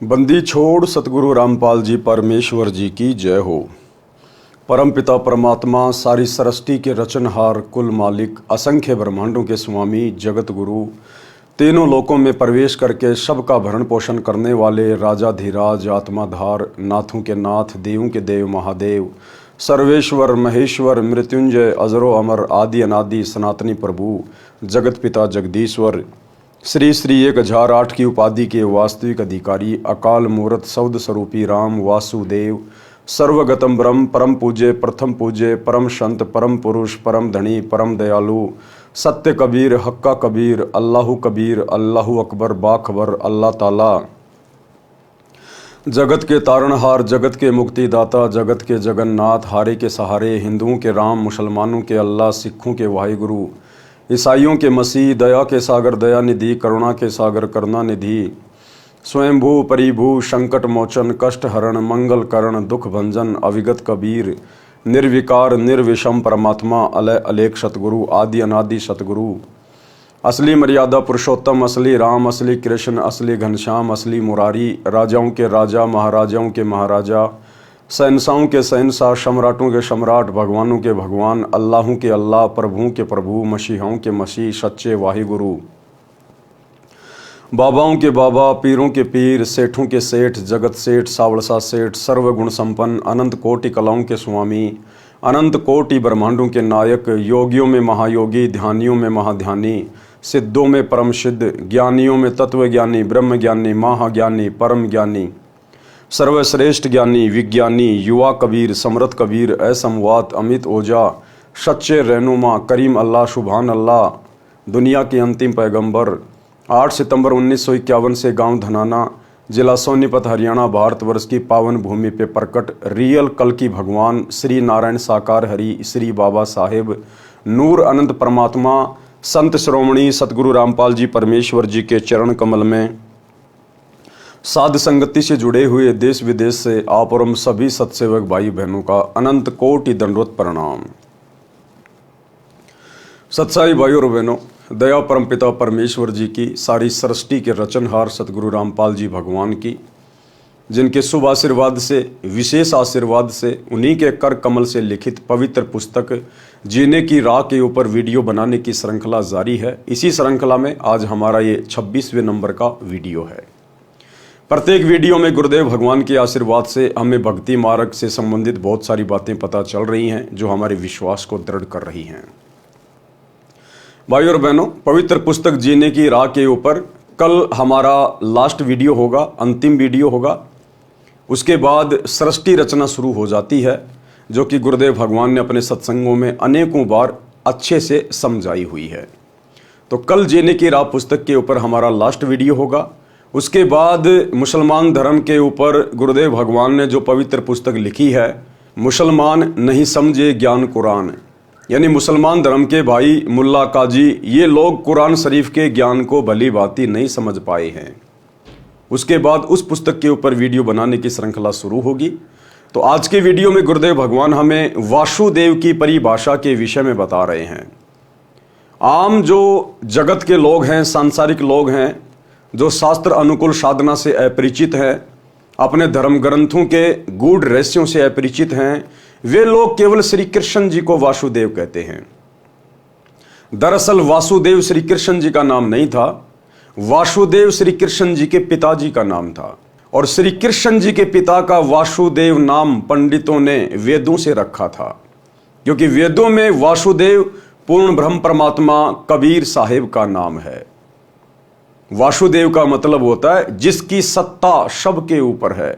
बंदी छोड़ सतगुरु रामपाल जी परमेश्वर जी की जय हो। परमपिता परमात्मा सारी सृष्टि के रचनहार, कुल मालिक, असंख्य ब्रह्मांडों के स्वामी, जगत गुरु, तीनों लोकों में प्रवेश करके सबका भरण पोषण करने वाले राजाधिराज, आत्माधार, नाथों के नाथ, देवों के देव महादेव, सर्वेश्वर महेश्वर, मृत्युंजय, अजरो अमर, आदि अनादि, सनातनी प्रभु, जगत पिता जगदीश्वर, श्री श्री 1008 की उपाधि के वास्तविक अधिकारी, अकाल मूर्त सौद स्वरूपी राम वासुदेव, सर्वगतम ब्रह्म, परम पूज्य, प्रथम पूज्य, परम संत, परम पुरुष, परम धनी, परम दयालु, सत्य कबीर, हक्का कबीर, अल्लाहु कबीर, अल्लाहु अकबर, बाखबर, अल्लाह ताला, जगत के तारणहार, जगत के मुक्तिदाता, जगत के जगन्नाथ, हारे के सहारे, हिंदुओं के राम, मुसलमानों के अल्लाह, सिखों के वाहिगुरु, ईसाइयों के मसीह, दया के सागर दया निधि, करुणा के सागर करुणा निधि, स्वयंभू परिभू, संकट मोचन, कष्ट हरण, मंगल करण, दुख भंजन, अविगत कबीर, निर्विकार निर्विषम परमात्मा, अलय अलेख सतगुरु, आदि अनादि सतगुरु, असली मर्यादा पुरुषोत्तम, असली राम, असली कृष्ण, असली घनश्याम, असली मुरारी, राजाओं के राजा, महाराजाओं के महाराजा, शहंशाहों के शहंशाह, सम्राटों के सम्राट, भगवानों के भगवान, अल्लाहों के अल्लाह, प्रभुओं के प्रभु, मसीहों के मसीह, सच्चे वाहिगुरु, बाबाओं के बाबा, पीरों के पीर, सेठों के सेठ, जगत सेठ, सावड़सा सेठ, सर्वगुण संपन्न, अनंत कोटि कलाओं के स्वामी, अनंत कोटि ब्रह्मांडों के नायक, योगियों में महायोगी, ध्यानियों में महाध्यानी, सिद्धों में परम सिद्ध, ज्ञानियों में तत्वज्ञानी, ब्रह्म ज्ञानी, महाज्ञानी, परम ज्ञानी, सर्वश्रेष्ठ ज्ञानी, विज्ञानी, युवा कबीर, समृत कबीर, असमवात, अमित ओझा, सच्चे रहनुमा, करीम अल्लाह, सुभान अल्लाह, दुनिया के अंतिम पैगंबर, 8 सितंबर 1951 से गांव धनाना, जिला सोनीपत, हरियाणा, भारतवर्ष की पावन भूमि पे प्रकट रियल कल की भगवान श्री नारायण साकार हरि, श्री बाबा साहेब नूर अनंत परमात्मा, संत श्रोमणी सतगुरु रामपाल जी परमेश्वर जी के चरण कमल में साध संगति से जुड़े हुए देश विदेश से आप और हम सभी सत्सेवक भाई बहनों का अनंत कोटि दंडवत प्रणाम। सत्साई भाई और बहनों, दया परम पिता परमेश्वर जी की, सारी सृष्टि के रचनहार सतगुरु रामपाल जी भगवान की, जिनके शुभ आशीर्वाद से, विशेष आशीर्वाद से, उन्हीं के कर कमल से लिखित पवित्र पुस्तक जीने की राह के ऊपर वीडियो बनाने की श्रृंखला जारी है। इसी श्रृंखला में आज हमारा ये 26वें नंबर का वीडियो है। प्रत्येक वीडियो में गुरुदेव भगवान के आशीर्वाद से हमें भक्ति मार्ग से संबंधित बहुत सारी बातें पता चल रही हैं, जो हमारे विश्वास को दृढ़ कर रही हैं। भाई और बहनों, पवित्र पुस्तक जीने की राह के ऊपर कल हमारा लास्ट वीडियो होगा, अंतिम वीडियो होगा। उसके बाद सृष्टि रचना शुरू हो जाती है, जो कि गुरुदेव भगवान ने अपने सत्संगों में अनेकों बार अच्छे से समझाई हुई है। तो कल जीने की राह पुस्तक के ऊपर हमारा लास्ट वीडियो होगा। उसके बाद मुसलमान धर्म के ऊपर गुरुदेव भगवान ने जो पवित्र पुस्तक लिखी है, मुसलमान नहीं समझे ज्ञान कुरान, यानी मुसलमान धर्म के भाई, मुल्ला, काजी, ये लोग कुरान शरीफ के ज्ञान को भली भांति नहीं समझ पाए हैं। उसके बाद उस पुस्तक के ऊपर वीडियो बनाने की श्रृंखला शुरू होगी। तो आज के वीडियो में गुरुदेव भगवान हमें वासुदेव की परिभाषा के विषय में बता रहे हैं। आम जो जगत के लोग हैं, सांसारिक लोग हैं, जो शास्त्र अनुकूल साधना से अपरिचित हैं, अपने धर्म ग्रंथों के गूढ़ रहस्यों से अपरिचित हैं, वे लोग केवल श्री कृष्ण जी को वासुदेव कहते हैं। दरअसल वासुदेव श्री कृष्ण जी का नाम नहीं था, वासुदेव श्री कृष्ण जी के पिताजी का नाम था। और श्री कृष्ण जी के पिता का वासुदेव नाम पंडितों ने वेदों से रखा था, क्योंकि वेदों में वासुदेव पूर्ण ब्रह्म परमात्मा कबीर साहेब का नाम है। वासुदेव का मतलब होता है जिसकी सत्ता सबके ऊपर है,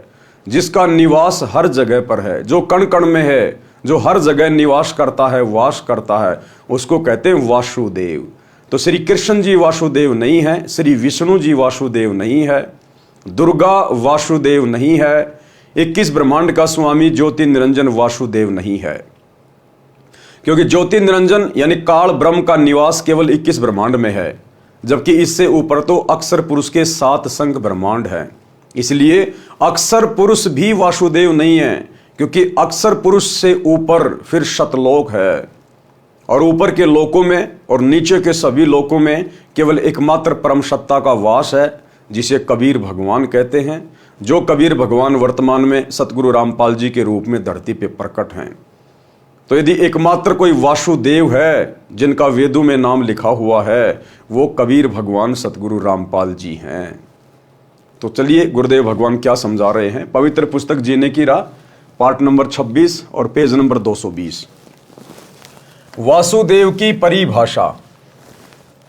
जिसका निवास हर जगह पर है, जो कण कण में है, जो हर जगह निवास करता है, वास करता है, उसको कहते हैं वासुदेव। तो श्री कृष्ण जी वासुदेव नहीं है, श्री विष्णु जी वासुदेव नहीं है, दुर्गा वासुदेव नहीं है, 21 ब्रह्मांड का स्वामी ज्योति निरंजन वासुदेव नहीं है, क्योंकि ज्योति निरंजन यानी काल ब्रह्म का निवास केवल 21 ब्रह्मांड में है, जबकि इससे ऊपर तो अक्षर पुरुष के 7 संख्य ब्रह्मांड हैं। इसलिए अक्षर पुरुष भी वासुदेव नहीं है, क्योंकि अक्षर पुरुष से ऊपर फिर शतलोक है, और ऊपर के लोकों में और नीचे के सभी लोकों में केवल एकमात्र परम सत्ता का वास है, जिसे कबीर भगवान कहते हैं, जो कबीर भगवान वर्तमान में सतगुरु रामपाल जी के रूप में धरती पे प्रकट हैं। तो यदि एकमात्र कोई वासुदेव है जिनका वेदों में नाम लिखा हुआ है, वो कबीर भगवान सतगुरु रामपाल जी हैं। तो चलिए गुरुदेव भगवान क्या समझा रहे हैं। पवित्र पुस्तक जीने की राह, पार्ट नंबर 26 और पेज नंबर 220। वासुदेव की परिभाषा।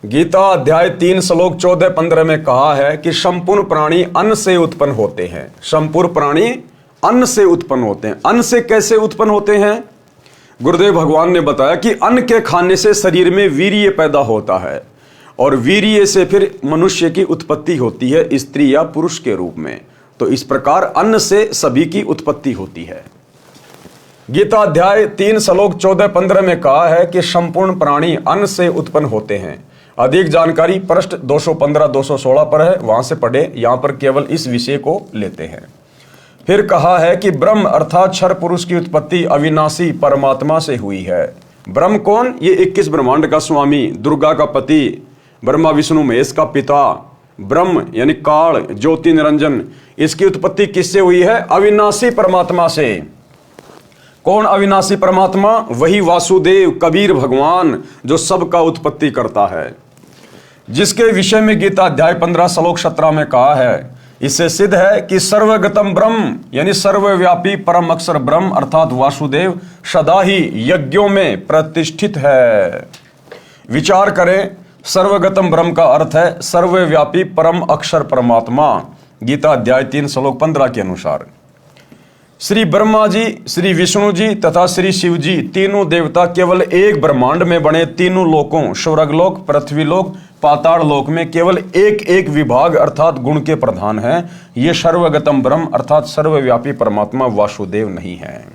गीता अध्याय 3 श्लोक 14-15 में कहा है कि संपूर्ण प्राणी अन्न से उत्पन्न होते हैं। संपूर्ण प्राणी अन्न से उत्पन्न होते हैं। अन्न से कैसे उत्पन्न होते हैं? गुरुदेव भगवान ने बताया कि अन्न के खाने से शरीर में वीर्य पैदा होता है और वीर्य से फिर मनुष्य की उत्पत्ति होती है, स्त्री या पुरुष के रूप में। तो इस प्रकार अन्न से सभी की उत्पत्ति होती है। गीता अध्याय 3 श्लोक 14-15 में कहा है कि संपूर्ण प्राणी अन्न से उत्पन्न होते हैं। अधिक जानकारी पृष्ठ 215-216 पर है, वहां से पढ़े। यहां पर केवल इस विषय को लेते हैं। फिर कहा है कि ब्रह्म अर्थात क्षर पुरुष की उत्पत्ति अविनाशी परमात्मा से हुई है। ब्रह्म कौन? ये 21 ब्रह्मांड का स्वामी, दुर्गा का पति, ब्रह्मा विष्णु महेश का पिता। ब्रह्म यानी काल, ज्योति निरंजन, इसकी उत्पत्ति किससे हुई है? अविनाशी परमात्मा से। कौन अविनाशी परमात्मा? वही वासुदेव कबीर भगवान जो सबका उत्पत्ति करता है, जिसके विषय में गीता अध्याय 15 श्लोक 17 में कहा है। इससे सिद्ध है कि सर्वगतम ब्रह्म यानी सर्वव्यापी परम अक्षर ब्रह्म अर्थात वासुदेव सदा ही यज्ञों में प्रतिष्ठित है। विचार करें, सर्वगतम ब्रह्म का अर्थ है सर्वव्यापी परम अक्षर परमात्मा। गीता अध्याय 3 श्लोक 15 के अनुसार श्री ब्रह्मा जी, श्री विष्णु जी तथा श्री शिव जी तीनों देवता केवल एक ब्रह्मांड में बने तीनों लोकों स्वर्गलोक, पृथ्वीलोक, पाताल लोक में केवल एक एक विभाग अर्थात गुण के प्रधान हैं। ये सर्वगतम ब्रह्म अर्थात सर्वव्यापी परमात्मा वासुदेव नहीं है।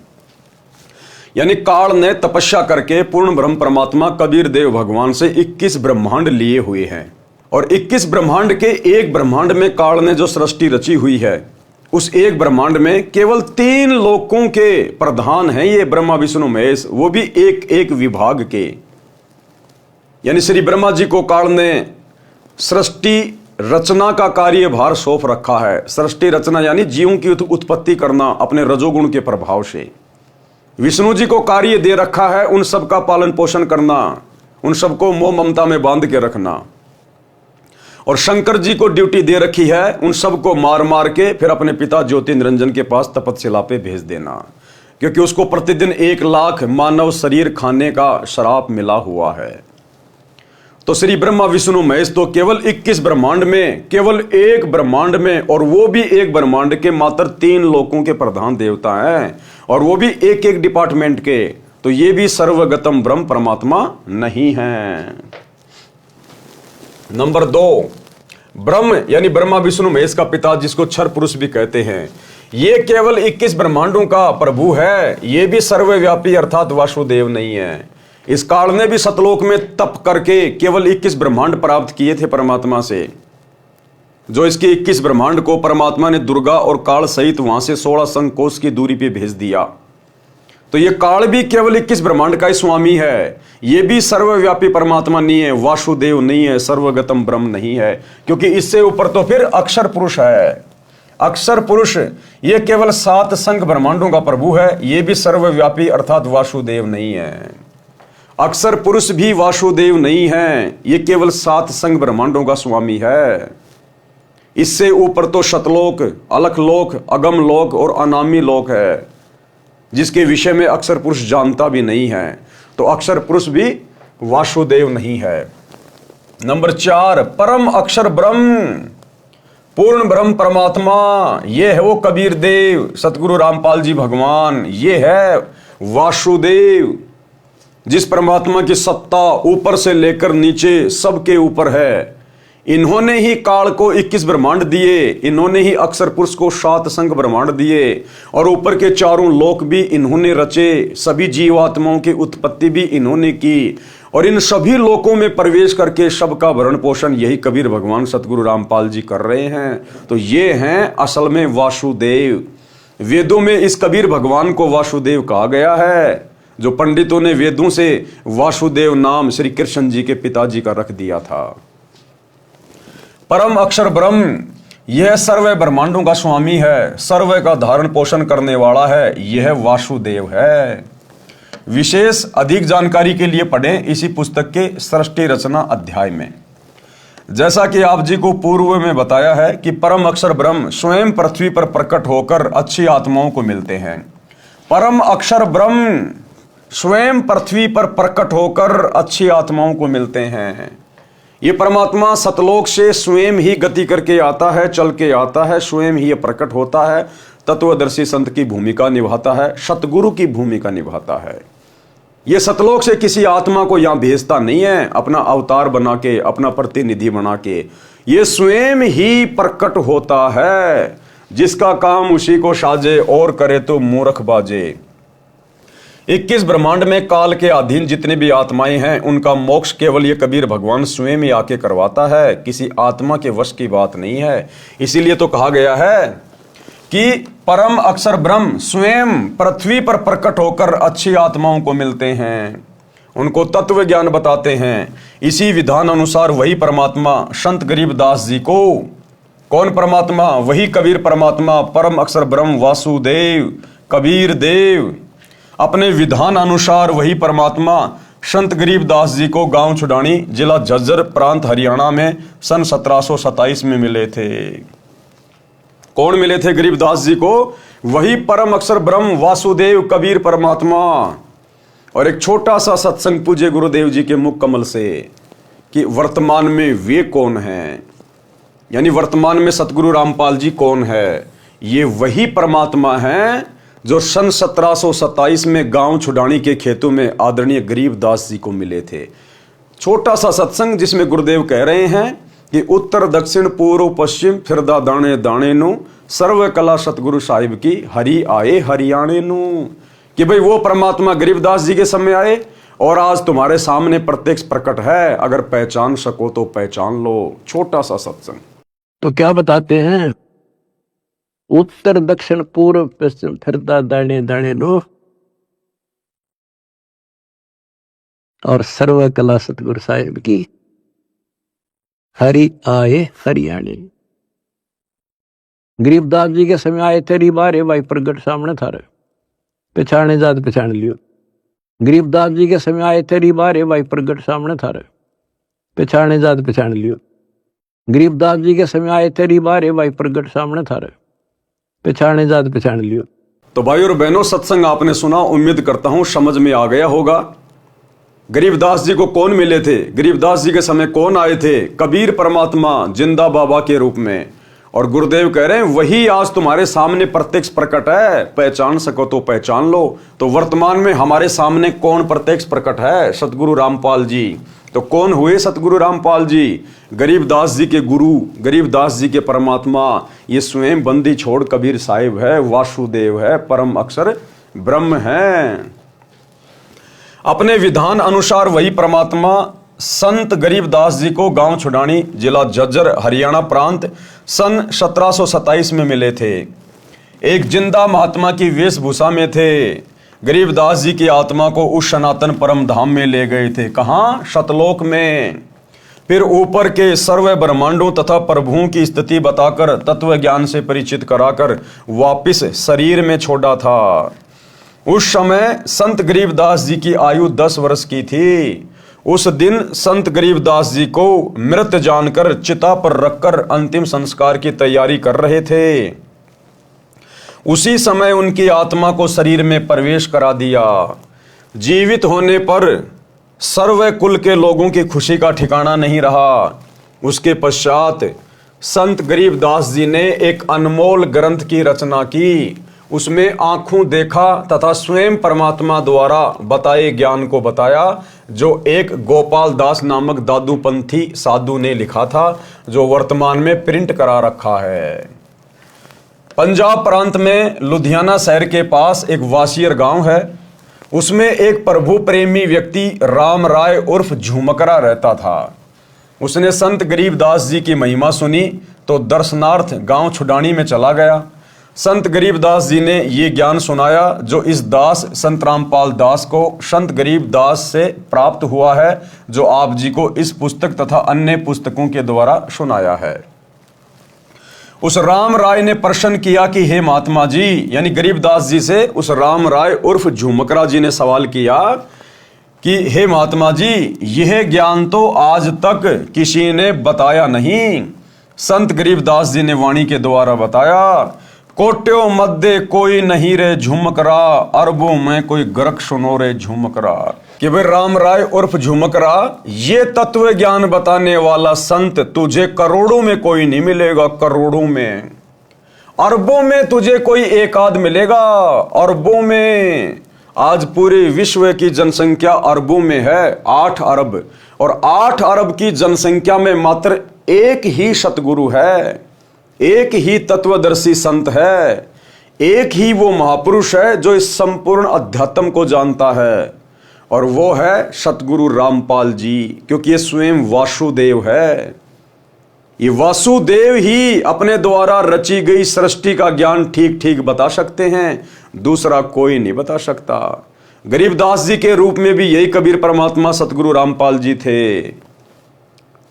यानी काल ने तपस्या करके पूर्ण ब्रह्म परमात्मा कबीर देव भगवान से 21 ब्रह्मांड लिए हुए हैं और 21 ब्रह्मांड के एक ब्रह्मांड में काल ने जो सृष्टि रची हुई है, उस एक ब्रह्मांड में केवल 3 लोकों के प्रधान हैं ये ब्रह्मा विष्णु महेश, वो भी एक एक विभाग के। यानी श्री ब्रह्मा जी को काल ने सृष्टि रचना का कार्यभार सौंप रखा है। सृष्टि रचना यानी जीवों की उत्पत्ति करना अपने रजोगुण के प्रभाव से। विष्णु जी को कार्य दे रखा है उन सब का पालन पोषण करना, उन सबको मोह ममता में बांध के रखना। और शंकर जी को ड्यूटी दे रखी है उन सबको मार मार के फिर अपने पिता ज्योति निरंजन के पास तपस्या पे भेज देना, क्योंकि उसको प्रतिदिन 1 लाख मानव शरीर खाने का श्राप मिला हुआ है। तो श्री ब्रह्मा विष्णु महेश तो केवल 21 ब्रह्मांड में केवल एक ब्रह्मांड में, और वो भी एक ब्रह्मांड के मात्र 3 लोकों के प्रधान देवता हैं, और वो भी एक एक डिपार्टमेंट के। तो ये भी सर्वगतम ब्रह्म परमात्मा नहीं है। नंबर 2, ब्रह्म यानी ब्रह्मा विष्णु महेश का पिता, जिसको क्षर पुरुष भी कहते हैं, ये केवल 21 ब्रह्मांडों का प्रभु है। ये भी सर्वव्यापी अर्थात वासुदेव नहीं है। इस काल ने भी सतलोक में तप करके केवल 21 ब्रह्मांड प्राप्त किए थे परमात्मा से। जो इसके 21 ब्रह्मांड को परमात्मा ने दुर्गा और काल सहित वहां से 16 संकोश की दूरी पे भेज दिया। तो ये काल भी केवल 21 ब्रह्मांड का ही स्वामी है। ये भी सर्वव्यापी परमात्मा नहीं है, वासुदेव नहीं है, सर्वगतम ब्रह्म नहीं है, क्योंकि इससे ऊपर तो फिर अक्षर पुरुष है। अक्षर पुरुष ये केवल 7 संघ ब्रह्मांडों का प्रभु है। ये भी सर्वव्यापी अर्थात वासुदेव नहीं है। अक्षर पुरुष भी वासुदेव नहीं है, ये केवल 7 संघ ब्रह्मांडों का स्वामी है। इससे ऊपर तो शतलोक, अलख लोक, अगम लोक और अनामी लोक है, जिसके विषय में अक्षर पुरुष जानता भी नहीं है। तो अक्षर पुरुष भी वासुदेव नहीं है। नंबर 4, परम अक्षर ब्रह्म, पूर्ण ब्रह्म परमात्मा, ये है वो कबीर देव सतगुरु रामपाल जी भगवान। ये है वासुदेव, जिस परमात्मा की सत्ता ऊपर से लेकर नीचे सबके ऊपर है। इन्होंने ही काल को 21 ब्रह्मांड दिए, इन्होंने ही अक्षर पुरुष को 7 संघ ब्रह्मांड दिए, और ऊपर के 4 लोक भी इन्होंने रचे। सभी जीवात्माओं की उत्पत्ति भी इन्होंने की, और इन सभी लोकों में प्रवेश करके सबका भरण पोषण यही कबीर भगवान सतगुरु रामपाल जी कर रहे हैं। तो ये हैं असल में वासुदेव। वेदों में इस कबीर भगवान को वासुदेव कहा गया है, जो पंडितों ने वेदों से वासुदेव नाम श्री कृष्ण जी के पिताजी का रख दिया था। परम अक्षर ब्रह्म यह सर्व ब्रह्मांडों का स्वामी है, सर्व का धारण पोषण करने वाला है, यह वासुदेव है। विशेष अधिक जानकारी के लिए पढ़ें इसी पुस्तक के सृष्टि रचना अध्याय में। जैसा कि आप जी को पूर्व में बताया है कि परम अक्षर ब्रह्म स्वयं पृथ्वी पर प्रकट होकर अच्छी आत्माओं को मिलते हैं। परम अक्षर ब्रह्म स्वयं पृथ्वी पर प्रकट होकर अच्छी आत्माओं को मिलते हैं। ये परमात्मा सतलोक से स्वयं ही गति करके आता है, चल के आता है, स्वयं ही ये प्रकट होता है, तत्वदर्शी संत की भूमिका निभाता है, सतगुरु की भूमिका निभाता है। ये सतलोक से किसी आत्मा को यहां भेजता नहीं है अपना अवतार बना के, अपना प्रतिनिधि बना के। ये स्वयं ही प्रकट होता है। जिसका काम उसी को साजे और करे तो मूर्ख बाजे। 21 ब्रह्मांड में काल के अधीन जितने भी आत्माएं हैं उनका मोक्ष केवल ये कबीर भगवान स्वयं ही आके करवाता है, किसी आत्मा के वश की बात नहीं है। इसीलिए तो कहा गया है कि परम अक्षर ब्रह्म स्वयं पृथ्वी पर प्रकट होकर अच्छी आत्माओं को मिलते हैं, उनको तत्व ज्ञान बताते हैं। इसी विधान अनुसार वही परमात्मा संत गरीबदास जी को, कौन परमात्मा? वही कबीर परमात्मा, परम अक्षर ब्रह्म वासुदेव कबीर देव, अपने विधान अनुसार वही परमात्मा संत गरीबदास जी को गांव छुडानी, जिला झज्जर, प्रांत हरियाणा में सन 1727 में मिले थे। कौन मिले थे गरीबदास जी को? वही परम अक्षर ब्रह्म वासुदेव कबीर परमात्मा। और एक छोटा सा सत्संग पूज्य गुरुदेव जी के मुख कमल से कि वर्तमान में वे कौन हैं, यानी वर्तमान में सतगुरु रामपाल जी कौन है? ये वही परमात्मा हैं जो सन 1727 में गांव छुडानी के खेतों में आदरणीय गरीबदास जी को मिले थे। छोटा सा सत्संग जिसमें गुरुदेव कह रहे हैं कि उत्तर दक्षिण पूर्व पश्चिम फिरदा दाने दाने नु, सर्व कला सतगुरु साहिब की हरि आए हरियाणे नु। कि भाई वो परमात्मा गरीबदास जी के समय आए और आज तुम्हारे सामने प्रत्यक्ष प्रकट है, अगर पहचान सको तो पहचान लो। छोटा सा सत्संग। तो क्या बताते हैं? उत्तर दक्षिण पूर्व पश्चिम फिरदा दाने दाने नो, और सर्व कला सतगुरु साहिब की हरि आए हरियाणे। गरीबदास जी के समय आए तेरी बारे भाई प्रगट सामने थारे, पहचाने जात पहचान लियो। गरीबदास जी के समय आए तेरी बारे भाई प्रगट सामने थारे, पहचाने जात पहचान लियो। गरीबदास जी के समय आए तेरी बारे भाई प्रगट सामने थारे, पहचाने जात पहचान लियो। तो भाई और बहनों, सत्संग आपने सुना, उम्मीद करता हूं समझ में आ गया होगा। गरीबदास जी को कौन मिले थे, गरीबदास जी के समय कौन आए थे? कबीर परमात्मा जिंदा बाबा के रूप में। और गुरुदेव कह रहे हैं वही आज तुम्हारे सामने प्रत्यक्ष प्रकट है, पहचान सको तो पहचान लो। तो वर्तमान में हमारे सामने कौन प्रत्यक्ष प्रकट है? सतगुरु रामपाल जी। तो कौन हुए सतगुरु रामपाल जी? गरीबदास जी के गुरु, गरीबदास जी के परमात्मा। ये स्वयं बंदी छोड़ कबीर साहिब है, वासुदेव है, परम अक्षर ब्रह्म है। अपने विधान अनुसार वही परमात्मा संत गरीबदास जी को गांव छुडानी, जिला झज्जर, हरियाणा प्रांत सन 1727 में मिले थे। एक जिंदा महात्मा की वेशभूषा में थे। गरीबदास जी की आत्मा को उस सनातन परम धाम में ले गए थे। कहाँ? सतलोक में। फिर ऊपर के सर्व ब्रह्मांडों तथा प्रभुओं की स्थिति बताकर तत्व ज्ञान से परिचित कराकर वापिस शरीर में छोड़ा था। उस समय संत गरीबदास जी की आयु 10 वर्ष की थी। उस दिन संत गरीबदास जी को मृत जानकर चिता पर रखकर अंतिम संस्कार की तैयारी कर रहे थे। उसी समय उनकी आत्मा को शरीर में प्रवेश करा दिया। जीवित होने पर सर्व कुल के लोगों की खुशी का ठिकाना नहीं रहा। उसके पश्चात संत गरीबदास जी ने एक अनमोल ग्रंथ की रचना की। उसमें आंखों देखा तथा स्वयं परमात्मा द्वारा बताए ज्ञान को बताया, जो एक गोपाल दास नामक दादूपंथी साधु ने लिखा था, जो वर्तमान में प्रिंट करा रखा है। पंजाब प्रांत में लुधियाना शहर के पास एक वासियर गांव है। उसमें एक प्रभु प्रेमी व्यक्ति राम राय उर्फ झुमकरा रहता था। उसने संत गरीबदास जी की महिमा सुनी तो दर्शनार्थ गांव छुडानी में चला गया। संत गरीबदास जी ने ये ज्ञान सुनाया जो इस दास संत रामपाल दास को संत गरीबदास से प्राप्त हुआ है, जो आप जी को इस पुस्तक तथा अन्य पुस्तकों के द्वारा सुनाया है। उस राम राय ने प्रश्न किया कि हे महात्मा जी, यानी गरीबदास जी से उस राम राय उर्फ झुमकरा जी ने सवाल किया कि हे महात्मा जी, यह ज्ञान तो आज तक किसी ने बताया नहीं। संत गरीबदास जी ने वाणी के द्वारा बताया, कोट्यों मध्य कोई नहीं रे झुमकरा, अरबों में कोई गरक सुनो रे झुमकरा। कि भाई राम राय उर्फ झुमकरा, ये तत्व ज्ञान बताने वाला संत तुझे करोड़ों में कोई नहीं मिलेगा, करोड़ों में। अरबों में तुझे कोई एक आध मिलेगा, अरबों में। आज पूरे विश्व की जनसंख्या अरबों में है, 8 अरब, और 8 अरब की जनसंख्या में मात्र एक ही सतगुरु है, एक ही तत्वदर्शी संत है, एक ही वो महापुरुष है जो इस संपूर्ण अध्यात्म को जानता है, और वो है सतगुरु रामपाल जी। क्योंकि ये स्वयं वासुदेव है। ये वासुदेव ही अपने द्वारा रची गई सृष्टि का ज्ञान ठीक ठीक बता सकते हैं, दूसरा कोई नहीं बता सकता। गरीबदास जी के रूप में भी यही कबीर परमात्मा सतगुरु रामपाल जी थे।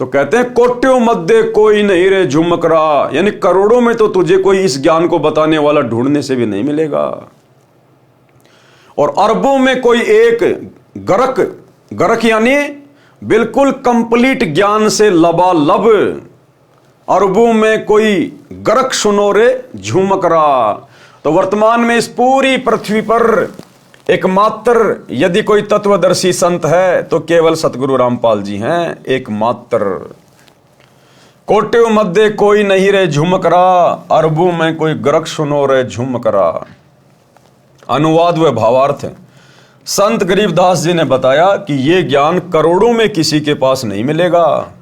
तो कहते हैं कोट्यों मध्य कोई नहीं रे झुमकरा, यानी करोड़ों में तो तुझे कोई इस ज्ञान को बताने वाला ढूंढने से भी नहीं मिलेगा, और अरबों में कोई एक गरक, गरक यानी बिल्कुल कंप्लीट ज्ञान से लबालब, अरबों में कोई गरक सुनो रे झुमकरा। तो वर्तमान में इस पूरी पृथ्वी पर एकमात्र यदि कोई तत्वदर्शी संत है तो केवल सतगुरु रामपाल जी हैं, एकमात्र। कोट्यों मध्य कोई नहीं रे झुमकरा, अरबों में कोई गरक सुनो रे झुमकरा। अनुवाद व भावार्थ। संत गरीबदास जी ने बताया कि ये ज्ञान करोड़ों में किसी के पास नहीं मिलेगा,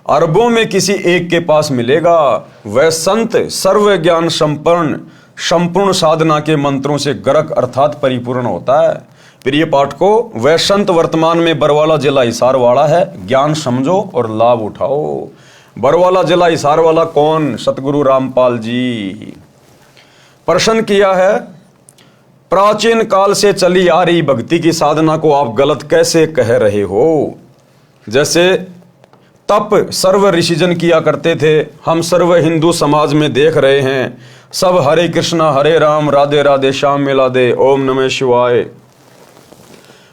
अरबों में किसी एक के पास मिलेगा। वह संत सर्व ज्ञान संपन्न, संपूर्ण साधना के मंत्रों से गरक अर्थात परिपूर्ण होता है। प्रिय पाठकों, वह संत वर्तमान में बरवाला जिला हिसार वाला है। ज्ञान समझो और लाभ उठाओ। बरवाला जिला हिसार वाला कौन? सतगुरु रामपाल जी। प्रश्न किया है, प्राचीन काल से चली आ रही भक्ति की साधना को आप गलत कैसे कह रहे हो? जैसे तप सर्व ऋषिजन किया करते थे, हम सर्व हिंदू समाज में देख रहे हैं। सब हरे कृष्णा हरे राम राधे राधे श्याम मिला दे, ओम नमः शिवाय,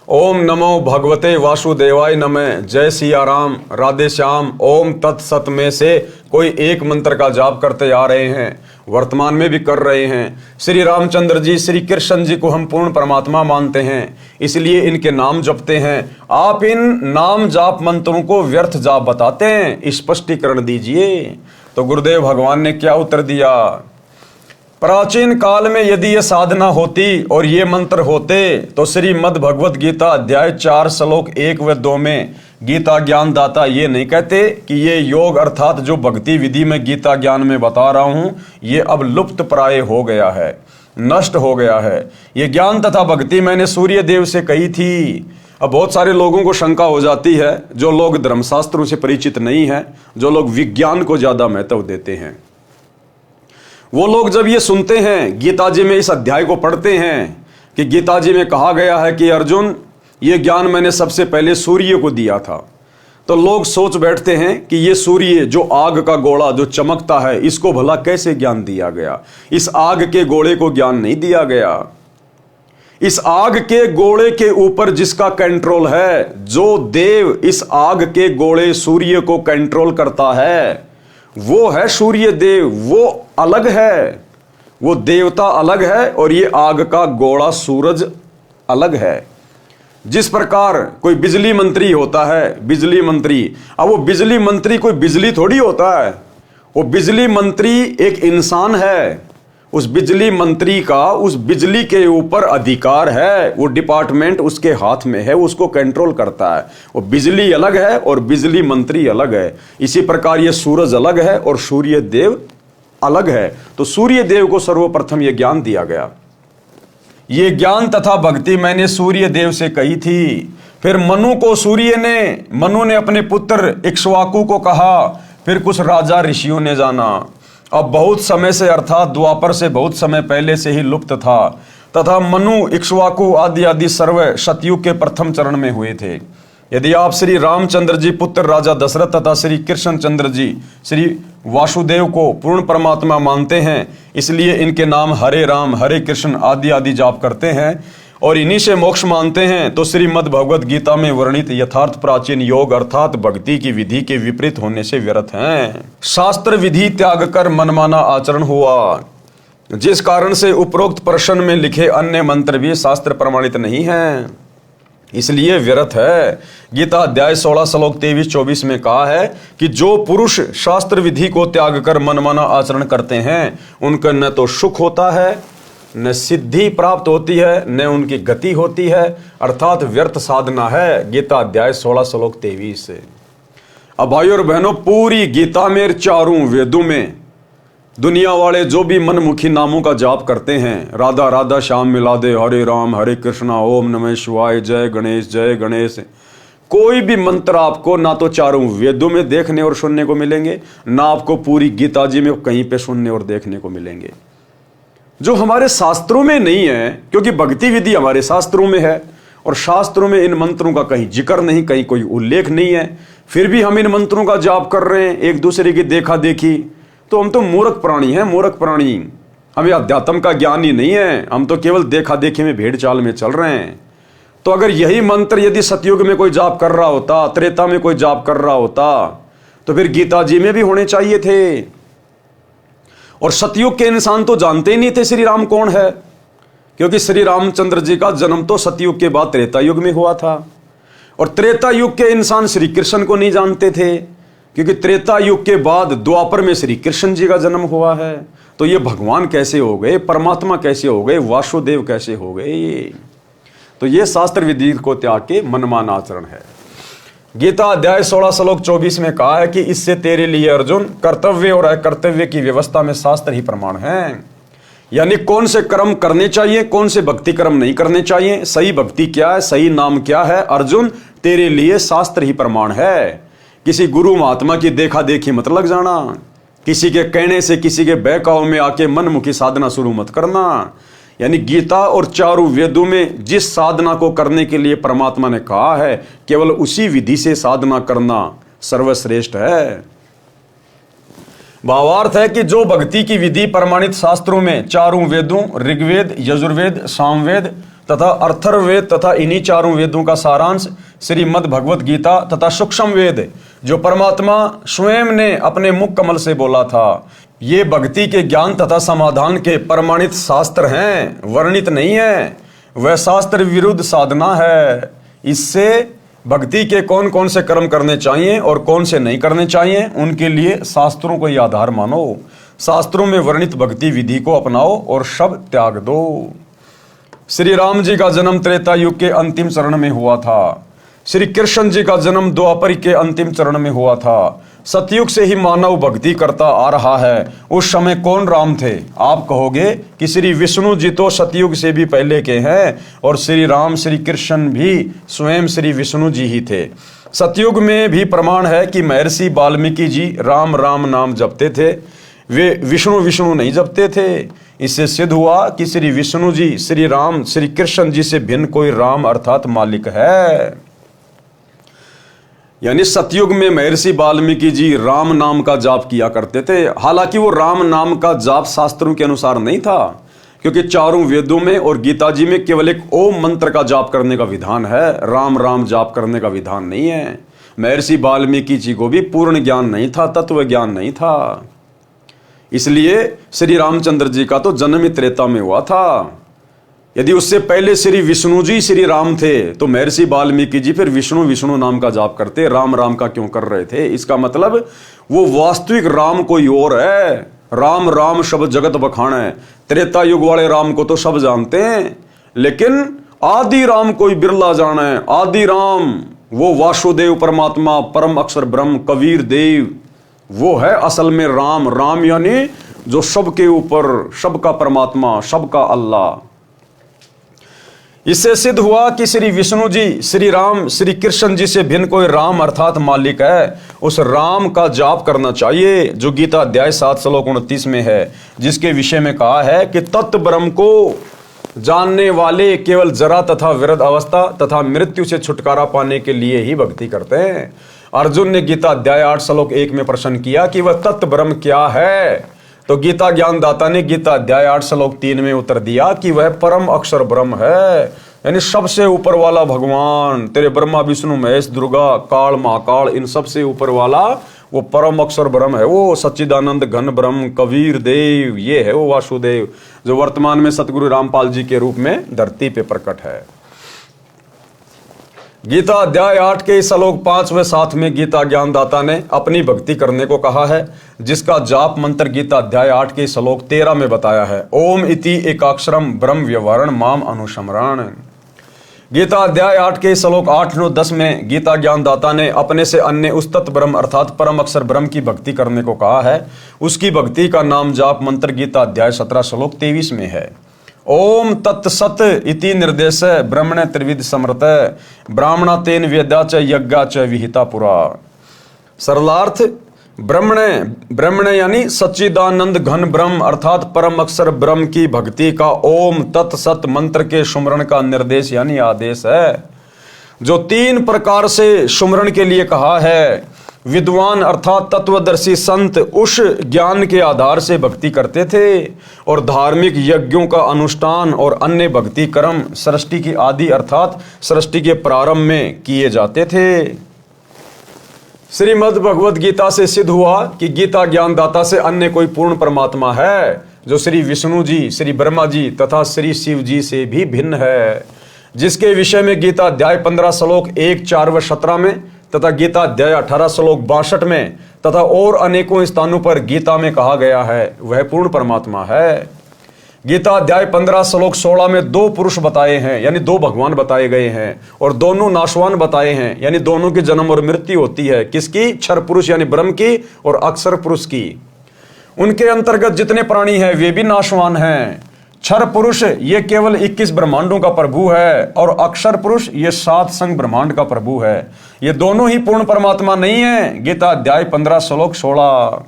ओम नमो भगवते वासुदेवाय नमः, जय सिया राम राधे श्याम, ओम तत्सत में से कोई एक मंत्र का जाप करते आ रहे हैं, वर्तमान में भी कर रहे हैं। श्री रामचंद्र जी, श्री कृष्ण जी को हम पूर्ण परमात्मा मानते हैं, इसलिए इनके नाम जपते हैं। आप इन नाम जाप मंत्रों को व्यर्थ जाप बताते हैं, स्पष्टीकरण दीजिए। तो गुरुदेव भगवान ने क्या उत्तर दिया? प्राचीन काल में यदि ये साधना होती और ये मंत्र होते तो श्रीमद् भगवत गीता अध्याय 4 श्लोक 1 व 2 में गीता ज्ञान दाता ये नहीं कहते कि ये योग अर्थात जो भक्ति विधि में गीता ज्ञान में बता रहा हूं ये अब लुप्त प्राय हो गया है, नष्ट हो गया है। ये ज्ञान तथा भक्ति मैंने सूर्य देव से कही थी। अब बहुत सारे लोगों को शंका हो जाती है, जो लोग धर्मशास्त्रों से परिचित नहीं है, जो लोग विज्ञान को ज्यादा महत्व देते हैं, वो लोग जब ये सुनते हैं, गीता जी में इस अध्याय को पढ़ते हैं कि गीता जी में कहा गया है कि अर्जुन ये ज्ञान मैंने सबसे पहले सूर्य को दिया था, तो लोग सोच बैठते हैं कि ये सूर्य जो आग का गोला जो चमकता है, इसको भला कैसे ज्ञान दिया गया? इस आग के गोले को ज्ञान नहीं दिया गया। इस आग के गोले के ऊपर जिसका कंट्रोल है, जो देव इस आग के गोले सूर्य को कंट्रोल करता है, वो है सूर्य देव। वो अलग है, वो देवता अलग है, और ये आग का गोला सूरज अलग है। जिस प्रकार कोई बिजली मंत्री होता है, बिजली मंत्री, अब वो बिजली मंत्री कोई बिजली थोड़ी होता है, वो बिजली मंत्री एक इंसान है। उस बिजली मंत्री का उस बिजली के ऊपर अधिकार है, वो डिपार्टमेंट उसके हाथ में है, उसको कंट्रोल करता है। वो बिजली अलग है और बिजली मंत्री अलग है। इसी प्रकार ये सूरज अलग है और सूर्य देव अलग है। तो सूर्य देव को सर्वप्रथम ये ज्ञान दिया गया। ये ज्ञान तथा भक्ति मैंने सूर्य देव से कही थी। फिर मनु को मनु ने अपने पुत्र इक्ष्वाकु को कहा। फिर कुछ राजा ऋषियों ने जाना। अब बहुत समय से अर्थात द्वापर से बहुत समय पहले से ही लुप्त था, तथा मनु इक्ष्वाकु आदि सर्व सतयुग के प्रथम चरण में हुए थे। यदि आप श्री रामचंद्र जी पुत्र राजा दशरथ तथा श्री कृष्ण चंद्र जी श्री वासुदेव को पूर्ण परमात्मा मानते हैं, इसलिए इनके नाम हरे राम हरे कृष्ण आदि आदि जाप करते हैं और इन्हीं से मोक्ष मानते हैं, तो श्रीमद् भगवद गीता में वर्णित यथार्थ प्राचीन योग अर्थात भक्ति की विधि के विपरीत होने से व्यर्थ हैं। शास्त्र विधि त्याग कर मनमाना आचरण हुआ, जिस कारण से उपरोक्त प्रश्न में लिखे अन्य मंत्र भी शास्त्र प्रमाणित नहीं हैं, इसलिए व्यर्थ है। गीता अध्याय 16 श्लोक 23-24 में कहा है कि जो पुरुष शास्त्र विधि को त्याग कर मनमाना आचरण करते हैं उनका न तो सुख होता है, न सिद्धि प्राप्त होती है, न उनकी गति होती है, अर्थात व्यर्थ साधना है। गीता अध्याय 16 श्लोक 23 से। अब भाइयों और बहनों, पूरी गीता में चारों वेदों में दुनिया वाले जो भी मनमुखी नामों का जाप करते हैं, राधा राधा श्याम मिला दे, हरे राम हरे कृष्णा, ओम नमः शिवाय, जय गणेश, कोई भी मंत्र आपको ना तो चारों वेदों में देखने और सुनने को मिलेंगे, ना आपको पूरी गीता जी में कहीं पे सुनने और देखने को मिलेंगे, जो हमारे शास्त्रों में नहीं है। क्योंकि भक्ति विधि हमारे शास्त्रों में है और शास्त्रों में इन मंत्रों का कहीं जिक्र नहीं, कहीं कोई उल्लेख नहीं है, फिर भी हम इन मंत्रों का जाप कर रहे हैं एक दूसरे की देखा देखी, तो हम तो मूर्ख प्राणी हैं, मूर्ख प्राणी। हमें अध्यात्म का ज्ञान ही नहीं है, हम तो केवल देखा देखी में भेड़ चाल में चल रहे हैं। तो अगर यही मंत्र यदि सतयुग में कोई जाप कर रहा होता, त्रेता में कोई जाप कर रहा होता, तो फिर गीता जी में भी होने चाहिए थे। और सतयुग के इंसान तो जानते ही नहीं थे श्री राम कौन है, क्योंकि श्री रामचंद्र जी का जन्म तो सतयुग के बाद त्रेता युग में हुआ था। और त्रेता युग के इंसान श्री कृष्ण को नहीं जानते थे, क्योंकि त्रेता युग के बाद द्वापर में श्री कृष्ण जी का जन्म हुआ है। तो ये भगवान कैसे हो गए, परमात्मा कैसे हो गए, वासुदेव कैसे हो गए? तो ये शास्त्र विधि को त्याग के मनमान आचरण है। गीता अध्याय 16 श्लोक 24 में कहा है कि इससे तेरे लिए अर्जुन कर्तव्य और अकर्तव्य की व्यवस्था में शास्त्र ही प्रमाण है। यानी कौन से कर्म करने चाहिए, कौन से भक्ति कर्म नहीं करने चाहिए, सही भक्ति क्या है, सही नाम क्या है, अर्जुन तेरे लिए शास्त्र ही प्रमाण है। किसी गुरु महात्मा की देखा देखी मत लग जाना, किसी के कहने से, किसी के बहकाव में आके मनमुखी साधना शुरू मत करना। यानी गीता और चारों वेदों में जिस साधना को करने के लिए परमात्मा ने कहा है, केवल उसी विधि से साधना करना सर्वश्रेष्ठ है। भावार्थ है कि जो भक्ति की विधि प्रमाणित शास्त्रों में चारों वेदों ऋग्वेद, यजुर्वेद, सामवेद तथा अथर्ववेद तथा इन्हीं चारों वेदों का सारांश श्रीमद् भगवद गीता तथा सूक्ष्म वेद जो परमात्मा स्वयं ने अपने मुख कमल से बोला था, ये भक्ति के ज्ञान तथा समाधान के प्रमाणित शास्त्र हैं, वर्णित नहीं है। वह शास्त्र विरुद्ध साधना है। इससे भक्ति के कौन कौन से कर्म करने चाहिए और कौन से नहीं करने चाहिए, उनके लिए शास्त्रों को ही आधार मानो। शास्त्रों में वर्णित भक्ति विधि को अपनाओ और सब त्याग दो। श्री राम जी का जन्म त्रेता युग के अंतिम चरण में हुआ था। श्री कृष्ण जी का जन्म द्वापर के अंतिम चरण में हुआ था। सतयुग से ही मानव भक्ति करता आ रहा है। उस समय कौन राम थे? आप कहोगे कि श्री विष्णु जी तो सतयुग से भी पहले के हैं और श्री राम श्री कृष्ण भी स्वयं श्री विष्णु जी ही थे। सतयुग में भी प्रमाण है कि महर्षि वाल्मीकि जी राम राम नाम जपते थे, वे विष्णु विष्णु नहीं जपते थे। इससे सिद्ध हुआ कि श्री विष्णु जी श्री राम श्री कृष्ण जी से भिन्न कोई राम अर्थात मालिक है। यानी सतयुग में महर्षि वाल्मीकि जी राम नाम का जाप किया करते थे। हालांकि वो राम नाम का जाप शास्त्रों के अनुसार नहीं था, क्योंकि चारों वेदों में और गीता जी में केवल एक ओम मंत्र का जाप करने का विधान है, राम राम जाप करने का विधान नहीं है। महर्षि वाल्मीकि जी को भी पूर्ण ज्ञान नहीं था, तत्व ज्ञान नहीं था। इसलिए श्री रामचंद्र जी का तो जन्म ही त्रेता में हुआ था। यदि उससे पहले श्री विष्णु जी श्री राम थे तो महर्षि वाल्मीकि जी फिर विष्णु विष्णु नाम का जाप करते, राम राम का क्यों कर रहे थे? इसका मतलब वो वास्तविक राम कोई और है। राम राम शब्द जगत बखान है। त्रेता युग वाले राम को तो सब जानते हैं, लेकिन आदि राम कोई बिरला जाना है। आदि राम वो वासुदेव परमात्मा, परम अक्षर ब्रह्म, कबीर देव, वो है असल में राम। राम यानी जो सबके ऊपर, सबका परमात्मा, सबका अल्लाह। इससे सिद्ध हुआ कि श्री विष्णु जी श्री राम श्री कृष्ण जी से भिन्न कोई राम अर्थात मालिक है। उस राम का जाप करना चाहिए जो गीता अध्याय 7 श्लोक 29 में है, जिसके विषय में कहा है कि तत्व ब्रह्म को जानने वाले केवल जरा तथा विरध अवस्था तथा मृत्यु से छुटकारा पाने के लिए ही भक्ति करते हैं। अर्जुन ने गीता अध्याय 8 श्लोक 1 में प्रश्न किया कि वह तत्व ब्रह्म क्या है, तो गीता ज्ञानदाता ने गीता अध्याय 8 श्लोक 3 में उत्तर दिया कि वह परम अक्षर ब्रह्म है, यानी सबसे ऊपर वाला भगवान, तेरे ब्रह्मा विष्णु महेश दुर्गा काल महाकाल इन सबसे ऊपर वाला वो परम अक्षर ब्रह्म है, वो सच्चिदानंद घन ब्रह्म कबीर देव, ये है वो वासुदेव जो वर्तमान में सतगुरु रामपाल जी के रूप में धरती पे प्रकट है। गीता अध्याय 8 के श्लोक 5 व 7 में गीता ज्ञानदाता ने अपनी भक्ति करने को कहा है, जिसका जाप मंत्र गीता अध्याय 8 के श्लोक 13 में बताया है, ओम इति एकाक्षरम ब्रह्म व्यवहारण माम अनुस्मरण। गीता अध्याय 8 के श्लोक 8, 9, 10 में गीता ज्ञानदाता ने अपने से अन्य उस तत्व ब्रह्म अर्थात परम अक्षर ब्रह्म की भक्ति करने को कहा है। उसकी भक्ति का नाम जाप मंत्र गीता अध्याय 17 श्लोक 23 में है, ओम तत्सत इति निर्देश ब्रह्मण त्रिविध समृत ब्राह्मणा तेन वेदा च यज्ञा च विहिता पुरा। सरलार्थ ब्रह्मण यानी सच्चिदानंद घन ब्रह्म अर्थात परम अक्षर ब्रह्म की भक्ति का ओम तत्सत मंत्र के सुमरण का निर्देश यानी आदेश है, जो 3 प्रकार से सुमरण के लिए कहा है। विद्वान अर्थात तत्वदर्शी संत उस ज्ञान के आधार से भक्ति करते थे और धार्मिक यज्ञों का अनुष्ठान और अन्य भक्ति कर्म सृष्टि की आदि अर्थात सृष्टि के प्रारंभ में किए जाते थे। श्रीमद् भगवद गीता से सिद्ध हुआ कि गीता ज्ञानदाता से अन्य कोई पूर्ण परमात्मा है, जो श्री विष्णु जी, श्री ब्रह्मा जी तथा श्री शिव जी से भी भिन्न है, जिसके विषय में गीता अध्याय 15 श्लोक 1, 4 व 17 में तथा गीता अध्याय 18 श्लोक 62 में तथा और अनेकों स्थानों पर गीता में कहा गया है, वह पूर्ण परमात्मा है। गीता अध्याय 15 श्लोक 16 में 2 पुरुष बताए हैं, यानी 2 भगवान बताए गए हैं, और दोनों नाशवान बताए हैं, यानी दोनों की जन्म और मृत्यु होती है। किसकी? क्षर पुरुष यानी ब्रह्म की और अक्षर पुरुष की। उनके अंतर्गत जितने प्राणी हैं वे भी नाशवान हैं। क्षर पुरुष ये केवल 21 ब्रह्मांडों का प्रभु है और अक्षर पुरुष ये 7 संग ब्रह्मांड का प्रभु है। ये दोनों ही पूर्ण परमात्मा नहीं है। गीता अध्याय 15 श्लोक 16।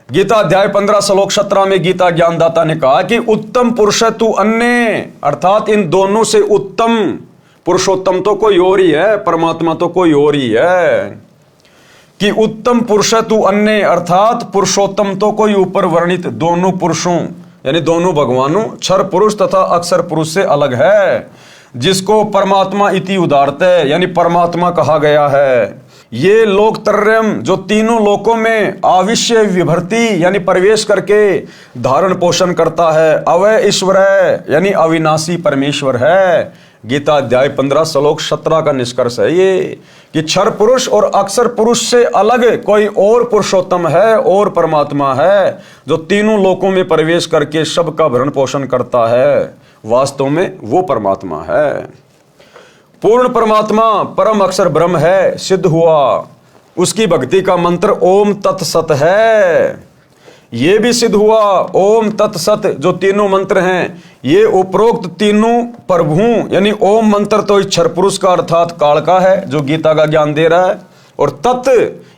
गीता अध्याय 15 श्लोक 17 में गीता ज्ञानदाता ने कहा कि उत्तम पुरुष तू अन्य, अर्थात इन दोनों से उत्तम पुरुषोत्तम तो कोई और ही है, परमात्मा तो कोई और ही है। कि उत्तम पुरुष तू अन्य अर्थात पुरुषोत्तम तो कोई ऊपर वर्णित दोनों पुरुषों यानी दोनों भगवानों क्षर पुरुष तथा अक्षर पुरुष से अलग है, जिसको परमात्मा इति उदारते यानी परमात्मा कहा गया है। ये लोकत्रयम जो तीनों लोकों में आविश्य विभर्ति यानी प्रवेश करके धारण पोषण करता है, अवय ईश्वर है यानी अविनाशी परमेश्वर है। गीता अध्याय 15 श्लोक 17 का निष्कर्ष है ये कि क्षर पुरुष और अक्षर पुरुष से अलग कोई और पुरुषोत्तम है और परमात्मा है, जो तीनों लोकों में प्रवेश करके सबका भरण पोषण करता है। वास्तव में वो परमात्मा है। पूर्ण परमात्मा परम अक्षर ब्रह्म है, सिद्ध हुआ। उसकी भक्ति का मंत्र ओम तत्सत है, ये भी सिद्ध हुआ। ओम तत्सत जो तीनों मंत्र हैं ये उपरोक्त तीनों प्रभुओं यानी ओम मंत्र तो क्षर पुरुष का अर्थात काल का है जो गीता का ज्ञान दे रहा है, और तत्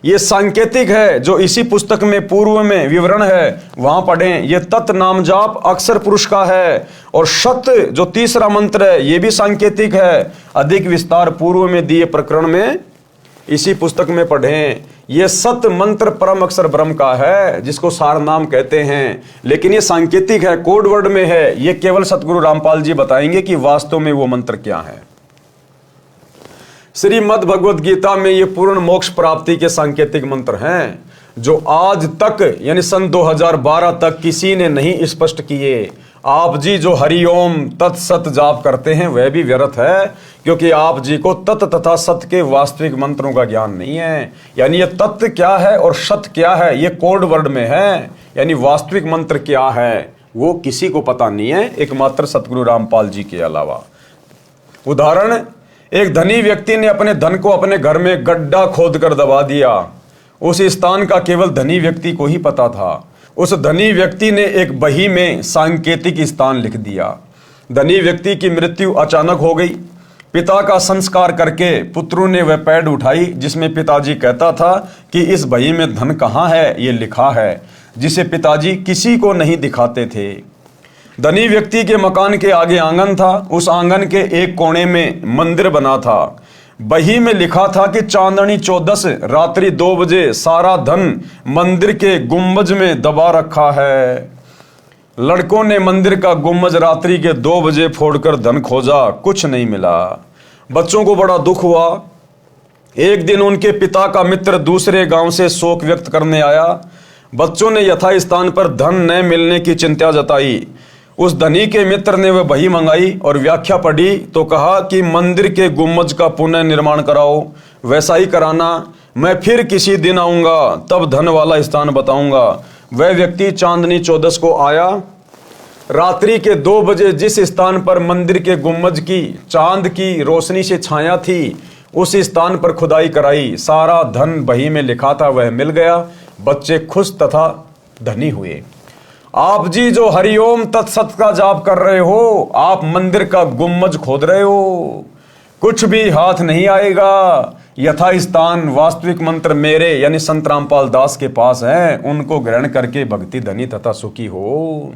ये सांकेतिक है जो इसी पुस्तक में पूर्व में विवरण है, वहां पढ़ें। ये तत् नाम जाप अक्षर पुरुष का है, और सत जो तीसरा मंत्र है ये भी सांकेतिक है। अधिक विस्तार पूर्व में दिए प्रकरण में इसी पुस्तक में पढ़ें। ये सत मंत्र परम अक्षर ब्रह्म का है, जिसको सार नाम कहते हैं, लेकिन ये सांकेतिक है, कोड वर्ड में है। ये केवल सतगुरु रामपाल जी बताएंगे कि वास्तव में वो मंत्र क्या है। श्रीमद् भगवद गीता में ये पूर्ण मोक्ष प्राप्ति के सांकेतिक मंत्र हैं, जो आज तक यानी सन 2012 तक किसी ने नहीं स्पष्ट किए। आप जी जो हरिओम तत्सत जाप करते हैं वह भी व्यर्थ है, क्योंकि आप जी को तत् तथा सत के वास्तविक मंत्रों का ज्ञान नहीं है। यानी ये तत्व क्या है और सत क्या है ये कोड वर्ड में है, यानी वास्तविक मंत्र क्या है वो किसी को पता नहीं है, एकमात्र सतगुरु रामपाल जी के अलावा। उदाहरण, एक धनी व्यक्ति ने अपने धन को अपने घर में गड्ढा खोद कर दबा दिया। उस स्थान का केवल धनी व्यक्ति को ही पता था। उस धनी व्यक्ति ने एक बही में सांकेतिक स्थान लिख दिया। धनी व्यक्ति की मृत्यु अचानक हो गई। पिता का संस्कार करके पुत्रों ने वह पैड उठाई जिसमें पिताजी कहता था कि इस बही में धन कहाँ है ये लिखा है, जिसे पिताजी किसी को नहीं दिखाते थे। धनी व्यक्ति के मकान के आगे आंगन था। उस आंगन के एक कोने में मंदिर बना था। बही में लिखा था कि चांदनी 14 रात्रि 2 बजे सारा धन मंदिर के गुंबज में दबा रखा है। लड़कों ने मंदिर का गुंबज रात्रि के 2 बजे फोड़कर धन खोजा, कुछ नहीं मिला। बच्चों को बड़ा दुख हुआ। एक दिन उनके पिता का मित्र दूसरे गांव से शोक व्यक्त करने आया। बच्चों ने यथास्थान पर धन न मिलने की चिंता जताई। उस धनी के मित्र ने वह बही मंगाई और व्याख्या पढ़ी तो कहा कि मंदिर के गुंबज का पुनः निर्माण कराओ, वैसा ही कराना। मैं फिर किसी दिन आऊंगा, तब धन वाला स्थान बताऊंगा। वह व्यक्ति चांदनी 14 को आया। रात्रि के 2 बजे जिस स्थान पर मंदिर के गुंबज की चांद की रोशनी से छाया थी, उस स्थान पर खुदाई कराई। सारा धन बही में लिखा था वह मिल गया। बच्चे खुश तथा धनी हुए। आप जी जो हरिओम तत्सत का जाप कर रहे हो, आप मंदिर का गुंबज खोद रहे हो, कुछ भी हाथ नहीं आएगा। यथास्थान वास्तविक मंत्र मेरे यानी संत रामपाल दास के पास हैं, उनको ग्रहण करके भक्ति धनी तथा सुखी हो।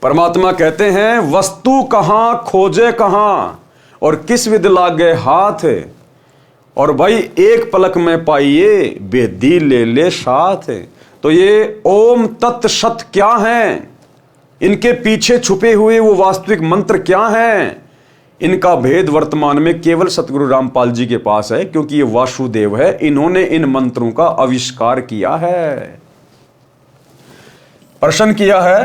परमात्मा कहते हैं वस्तु कहां खोजे कहां और किस विध लागे हाथ, और भाई एक पलक में पाइए बेदी ले ले साथ। तो ये ओम तत् सत क्या है, इनके पीछे छुपे हुए वो वास्तविक मंत्र क्या हैं, इनका भेद वर्तमान में केवल सतगुरु रामपाल जी के पास है, क्योंकि ये वासुदेव है, इन्होंने इन मंत्रों का आविष्कार किया है। प्रश्न किया है,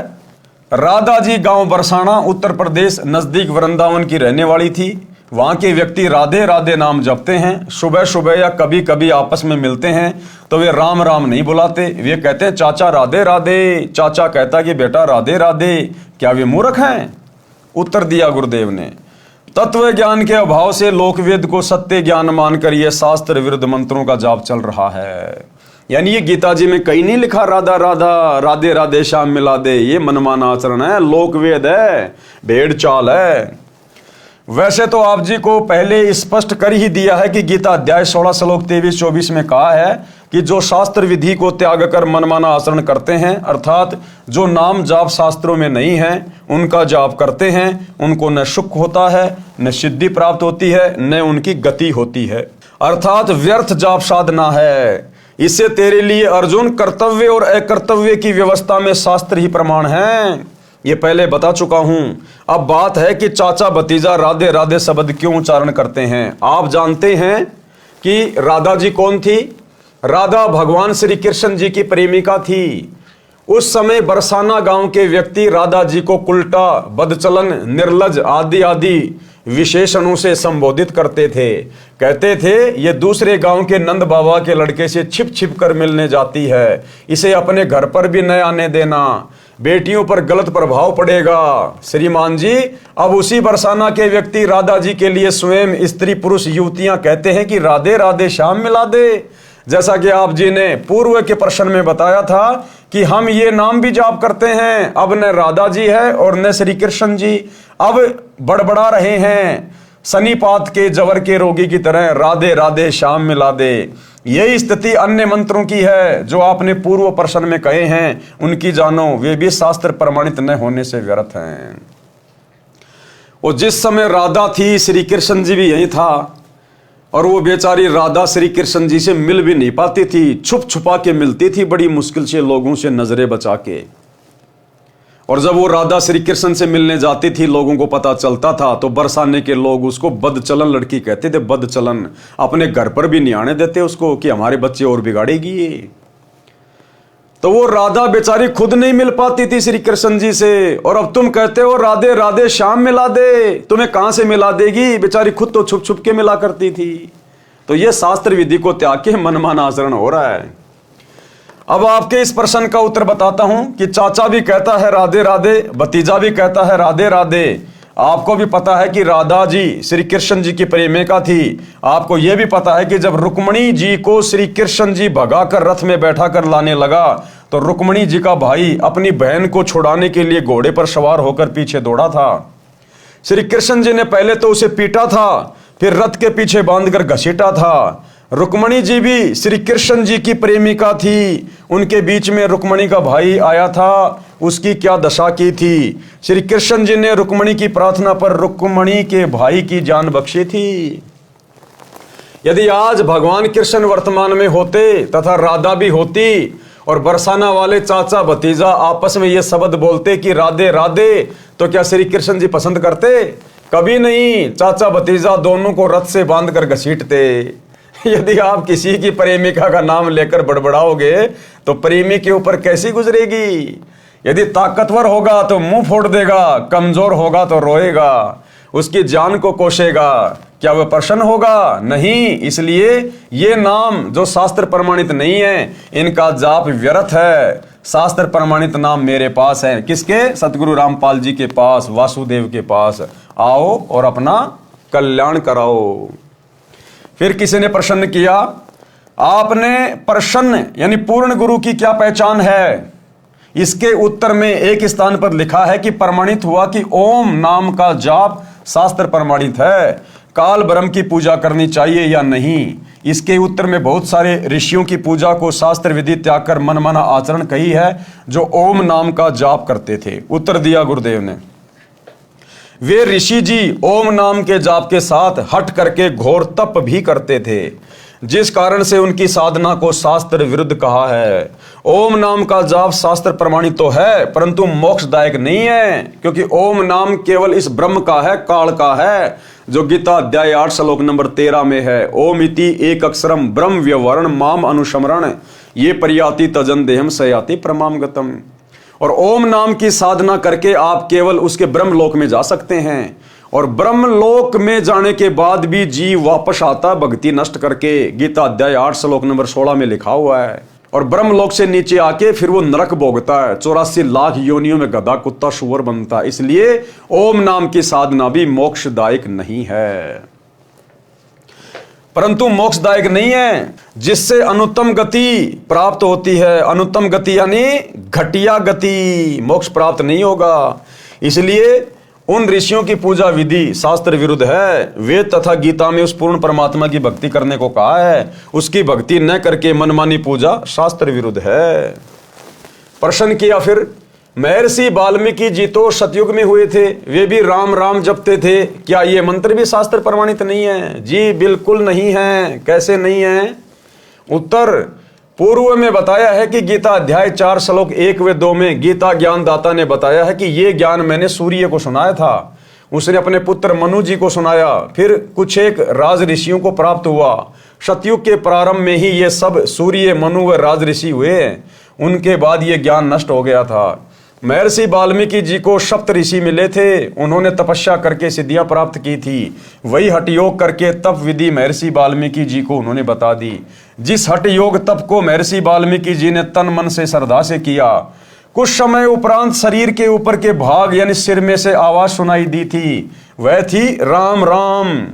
राधा जी गांव बरसाना उत्तर प्रदेश नजदीक वृंदावन की रहने वाली थी। वहां के व्यक्ति राधे राधे नाम जपते हैं। सुबह सुबह या कभी कभी आपस में मिलते हैं तो वे राम राम नहीं बुलाते, वे कहते हैं चाचा राधे राधे। चाचा कहता कि बेटा राधे राधे, क्या वे मूर्ख हैं? उत्तर दिया गुरुदेव ने, तत्व ज्ञान के अभाव से लोकवेद को सत्य ज्ञान मानकर यह शास्त्र विरुद्ध मंत्रों का जाप चल रहा है। यानी ये गीता जी में कहीं नहीं लिखा राधा राधा राधे राधे श्याम मिला दे, ये मनमाना आचरण है, लोकवेद है, भेड़ चाल है। वैसे तो आप जी को पहले स्पष्ट कर ही दिया है कि गीता अध्याय 16 श्लोक 23-24 में कहा है कि जो शास्त्र विधि को त्याग कर मनमाना आचरण करते हैं, अर्थात जो नाम जाप शास्त्रों में नहीं है उनका जाप करते हैं, उनको न सुख होता है, न सिद्धि प्राप्त होती है, न उनकी गति होती है, अर्थात व्यर्थ जाप साधना है। इससे तेरे लिए अर्जुन कर्तव्य और अकर्तव्य की व्यवस्था में शास्त्र ही प्रमाण है, ये पहले बता चुका हूं। अब बात है कि चाचा भतीजा राधे राधे शब्द क्यों उच्चारण करते हैं। आप जानते हैं कि राधा जी कौन थी? राधा भगवान श्री कृष्ण जी की प्रेमिका थी। उस समय बरसाना गांव के व्यक्ति राधा जी को उल्टा, बदचलन, निर्लज आदि आदि विशेषणों से संबोधित करते थे। कहते थे ये दूसरे गांव के नंद बाबा के लड़के से छिप छिप कर मिलने जाती है, इसे अपने घर पर भी न आने देना, बेटियों पर गलत प्रभाव पड़ेगा। श्रीमान जी, अब उसी बरसाना के व्यक्ति राधा जी के लिए स्वयं स्त्री पुरुष युवतियां कहते हैं कि राधे राधे श्याम मिला दे। जैसा कि आप जी ने पूर्व के प्रश्न में बताया था कि हम ये नाम भी जाप करते हैं, अब न राधा जी है और न श्री कृष्ण जी, अब बड़बड़ा रहे हैं शनिपात के जवर के रोगी की तरह, राधे राधे श्याम मिला दे। यही स्थिति अन्य मंत्रों की है जो आपने पूर्व प्रश्न में कहे हैं, उनकी जानो, वे भी शास्त्र प्रमाणित न होने से व्यर्थ हैं। और जिस समय राधा थी श्री कृष्ण जी भी यही था, और वो बेचारी राधा श्री कृष्ण जी से मिल भी नहीं पाती थी, छुप छुपा के मिलती थी बड़ी मुश्किल से लोगों से नजरें बचा के। और जब वो राधा श्री कृष्ण से मिलने जाती थी, लोगों को पता चलता था तो बरसाने के लोग उसको बदचलन लड़की कहते थे, बदचलन। अपने घर पर भी नहीं आने देते उसको कि हमारे बच्चे और बिगाड़ेगी ये। तो वो राधा बेचारी खुद नहीं मिल पाती थी श्री कृष्ण जी से, और अब तुम कहते हो राधे राधे श्याम मिला दे, तुम्हें कहां से मिला देगी? बेचारी खुद तो छुप छुप के मिला करती थी। तो ये शास्त्र विधि को त्याग के मनमाना आचरण हो रहा है। अब आपके इस प्रश्न का उत्तर बताता हूं कि चाचा भी कहता है राधे राधे, भतीजा भी कहता है राधे राधे। आपको भी पता है कि राधा जी श्री कृष्ण जी की प्रेमिका थी। आपको यह भी पता है कि जब रुक्मणी जी को श्री कृष्ण जी भगाकर रथ में बैठा कर लाने लगा तो रुक्मणी जी का भाई अपनी बहन को छुड़ाने के लिए घोड़े पर सवार होकर पीछे दौड़ा था। श्री कृष्ण जी ने पहले तो उसे पीटा था, फिर रथ के पीछे बांधकर घसीटा था। रुक्मणी जी भी श्री कृष्ण जी की प्रेमिका थी, उनके बीच में रुक्मणी का भाई आया था, उसकी क्या दशा की थी। श्री कृष्ण जी ने रुक्मणी की प्रार्थना पर रुक्मणी के भाई की जान बख्शी थी। यदि आज भगवान कृष्ण वर्तमान में होते तथा राधा भी होती और बरसाना वाले चाचा भतीजा आपस में ये शब्द बोलते कि राधे राधे, तो क्या श्री कृष्ण जी पसंद करते? कभी नहीं। चाचा भतीजा दोनों को रथ से बांधकर घसीटते। यदि आप किसी की प्रेमिका का नाम लेकर बड़बड़ाओगे तो प्रेमी के ऊपर कैसी गुजरेगी? यदि ताकतवर होगा तो मुंह फोड़ देगा, कमजोर होगा तो रोएगा, उसकी जान को कोसेगा। क्या वह प्रसन्न होगा? नहीं। इसलिए ये नाम जो शास्त्र प्रमाणित नहीं है, इनका जाप व्यर्थ है। शास्त्र प्रमाणित नाम मेरे पास है। किसके? सतगुरु रामपाल जी के पास, वासुदेव के पास। आओ और अपना कल्याण कराओ। फिर किसी ने प्रश्न किया, आपने प्रसन्न यानी पूर्ण गुरु की क्या पहचान है? इसके उत्तर में एक स्थान पर लिखा है कि प्रमाणित हुआ कि ओम नाम का जाप शास्त्र प्रमाणित है। काल ब्रह्म की पूजा करनी चाहिए या नहीं? इसके उत्तर में बहुत सारे ऋषियों की पूजा को शास्त्र विधि त्याग कर मनमाना आचरण कही है, जो ओम नाम का जाप करते थे। उत्तर दिया गुरुदेव ने, वे ऋषि जी ओम नाम के जाप के साथ हट करके घोर तप भी करते थे, जिस कारण से उनकी साधना को शास्त्र विरुद्ध कहा है। ओम नाम का जाप शास्त्र प्रमाणित तो है, परंतु मोक्षदायक नहीं है, क्योंकि ओम नाम केवल इस ब्रह्म का है, काल का है, जो गीता अध्याय 8 श्लोक नंबर 13 में है। ओम इति एक अक्षरम ब्रह्म व्यवरण माम अनुस्मरण ये परियाति तजन देहम सयाति प्रमाम गतम। और ओम नाम की साधना करके आप केवल उसके ब्रह्म लोक में जा सकते हैं, और ब्रह्म लोक में जाने के बाद भी जीव वापस आता भक्ति नष्ट करके। गीता अध्याय 8 श्लोक नंबर 16 में लिखा हुआ है। और ब्रह्म लोक से नीचे आके फिर वो नरक भोगता है, 84 लाख योनियों में गधा कुत्ता शुअर बनता है। इसलिए ओम नाम की साधना भी मोक्षदायक नहीं है, परंतु मोक्षदायक नहीं है, जिससे अनुत्तम गति प्राप्त होती है। अनुत्तम गति यानी घटिया गति, मोक्ष प्राप्त नहीं होगा। इसलिए उन ऋषियों की पूजा विधि शास्त्र विरुद्ध है। वेद तथा गीता में उस पूर्ण परमात्मा की भक्ति करने को कहा है, उसकी भक्ति न करके मनमानी पूजा शास्त्र विरुद्ध है। प्रश्न किया फिर, महर्षि वाल्मीकि जी तो सतयुग में हुए थे, वे भी राम राम जपते थे, क्या ये मंत्र भी शास्त्र प्रमाणित नहीं है? जी बिल्कुल नहीं है। कैसे नहीं है? उत्तर, पूर्व में बताया है कि गीता अध्याय 4 श्लोक 1 व 2 में गीता ज्ञान दाता ने बताया है कि ये ज्ञान मैंने सूर्य को सुनाया था, उसने अपने पुत्र मनु जी को सुनाया, फिर कुछ एक राज ऋषियों को प्राप्त हुआ। सतयुग के प्रारंभ में ही ये सब सूर्य, मनु व राज ऋषि हुए, उनके बाद ये ज्ञान नष्ट हो गया था। महर्षि वाल्मीकि जी को सप्त ऋषि मिले थे, उन्होंने तपस्या करके सिद्धियां प्राप्त की थी, वही हठ योग करके तप विधि महर्षि वाल्मीकि जी को उन्होंने बता दी। जिस हठ योग तप को महर्षि वाल्मीकि जी ने तन मन से श्रद्धा से किया, कुछ समय उपरांत शरीर के ऊपर के भाग यानी सिर में से आवाज सुनाई दी थी, वह थी राम राम।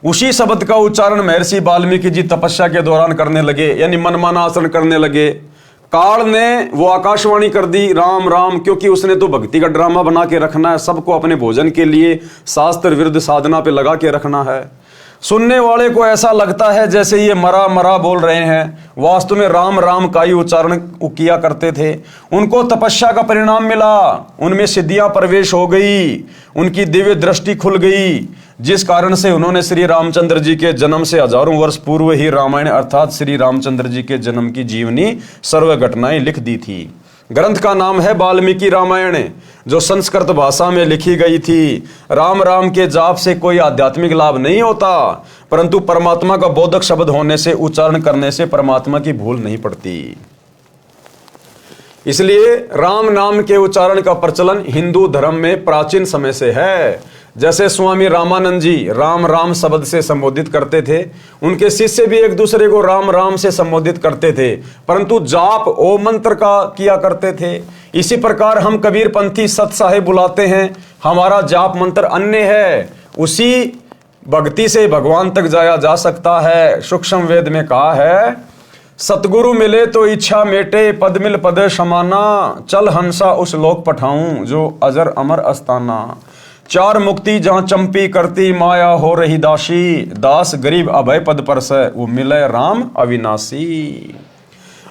उसी शब्द का उच्चारण महर्षि वाल्मीकि जी तपस्या के दौरान करने लगे, यानी मनमाना आचरण करने लगे। काल ने वो आकाशवाणी कर दी राम राम, क्योंकि उसने तो भक्ति का ड्रामा बना के रखना है, सबको अपने भोजन के लिए शास्त्र विरुद्ध साधना पे लगा के रखना है। सुनने वाले को ऐसा लगता है जैसे ये मरा मरा बोल रहे हैं, वास्तव में राम राम का ही उच्चारण किया करते थे। उनको तपस्या का परिणाम मिला, उनमें सिद्धियां प्रवेश हो गई, उनकी दिव्य दृष्टि खुल गई, जिस कारण से उन्होंने श्री रामचंद्र जी के जन्म से हजारों वर्ष पूर्व ही रामायण अर्थात श्री रामचंद्र जी के जन्म की जीवनी सर्व घटनाएं लिख दी थी। ग्रंथ का नाम है वाल्मीकि रामायण, जो संस्कृत भाषा में लिखी गई थी। राम राम के जाप से कोई आध्यात्मिक लाभ नहीं होता, परंतु परमात्मा का बोधक शब्द होने से, उच्चारण करने से परमात्मा की भूल नहीं पड़ती। इसलिए राम नाम के उच्चारण का प्रचलन हिंदू धर्म में प्राचीन समय से है। जैसे स्वामी रामानंद जी राम राम शब्द से संबोधित करते थे, उनके शिष्य भी एक दूसरे को राम राम से संबोधित करते थे, परंतु जाप ओम मंत्र का किया करते थे। इसी प्रकार हम कबीर पंथी सत साहेब बुलाते हैं, हमारा जाप मंत्र अन्य है। उसी भक्ति से भगवान तक जाया जा सकता है। सूक्ष्म वेद में कहा है, सतगुरु मिले तो इच्छा मेटे, पद मिल पद समाना, चल हंसा उस लोक पठाऊं जो अजर अमर अस्ताना। चार मुक्ति जहां चंपी करती माया हो रही दासी, दास गरीब अभय पद पर से वो मिले राम अविनाशी।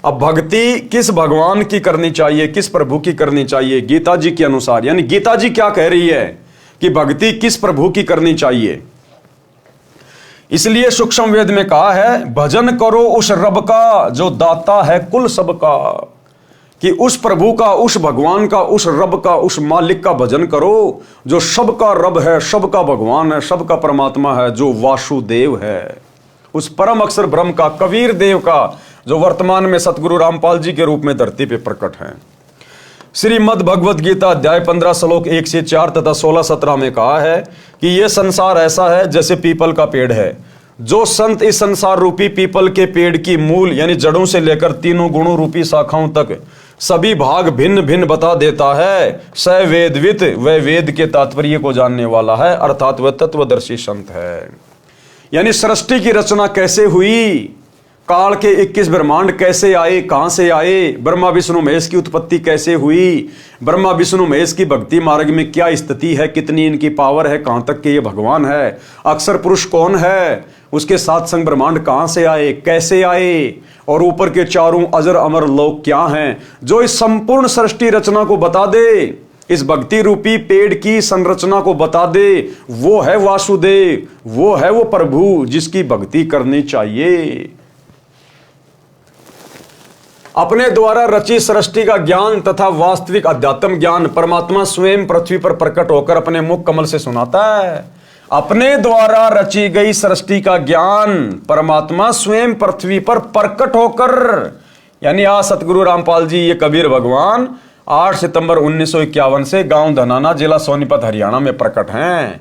अब भक्ति किस भगवान की करनी चाहिए, किस प्रभु की करनी चाहिए? गीता जी के अनुसार, यानी गीता जी क्या कह रही है कि भक्ति किस प्रभु की करनी चाहिए? इसलिए सूक्ष्म वेद में कहा है, भजन करो उस रब का जो दाता है कुल सबका, कि उस प्रभु का, उस भगवान का, उस रब का, उस मालिक का भजन करो जो सबका रब है, सबका भगवान है, सबका परमात्मा है, जो वासुदेव है, उस परम अक्षर ब्रह्म का, कबीर देव का, जो वर्तमान में सतगुरु रामपाल जी के रूप में धरती पे प्रकट हैं। श्रीमद् भगवत गीता अध्याय 15 श्लोक 1 से 4 तथा 16-17 में कहा है कि यह संसार ऐसा है जैसे पीपल का पेड़ है। जो संत इस संसार रूपी पीपल के पेड़ की मूल यानी जड़ों से लेकर तीनों गुणों रूपी शाखाओं तक सभी भाग भिन्न भिन्न बता देता है, स वेदवित, वह वेद के तात्पर्य को जानने वाला है, अर्थात वह तत्वदर्शी संत है। यानी सृष्टि की रचना कैसे हुई, काल के 21 ब्रह्मांड कैसे आए, कहां से आए, ब्रह्मा विष्णु महेश की उत्पत्ति कैसे हुई, ब्रह्मा विष्णु महेश की भक्ति मार्ग में क्या स्थिति है, कितनी इनकी पावर है, कहां तक के ये भगवान है, अक्षर पुरुष कौन है, उसके साथ संग ब्रह्मांड कहां से आए, कैसे आए, और ऊपर के चारों अजर अमर लोक क्या हैं, जो इस संपूर्ण सृष्टि रचना को बता दे, इस भक्ति रूपी पेड़ की संरचना को बता दे, वो है वासुदेव, वो है वो प्रभु जिसकी भक्ति करनी चाहिए। अपने द्वारा रची सृष्टि का ज्ञान तथा वास्तविक अध्यात्म ज्ञान परमात्मा स्वयं पृथ्वी पर प्रकट होकर अपने मुख कमल से सुनाता है। अपने द्वारा रची गई सृष्टि का ज्ञान परमात्मा स्वयं पृथ्वी पर प्रकट होकर, यानी आज सतगुरु रामपाल जी ये कबीर भगवान 8 सितंबर 1951 से गांव धनाना, जिला सोनीपत, हरियाणा में प्रकट हैं।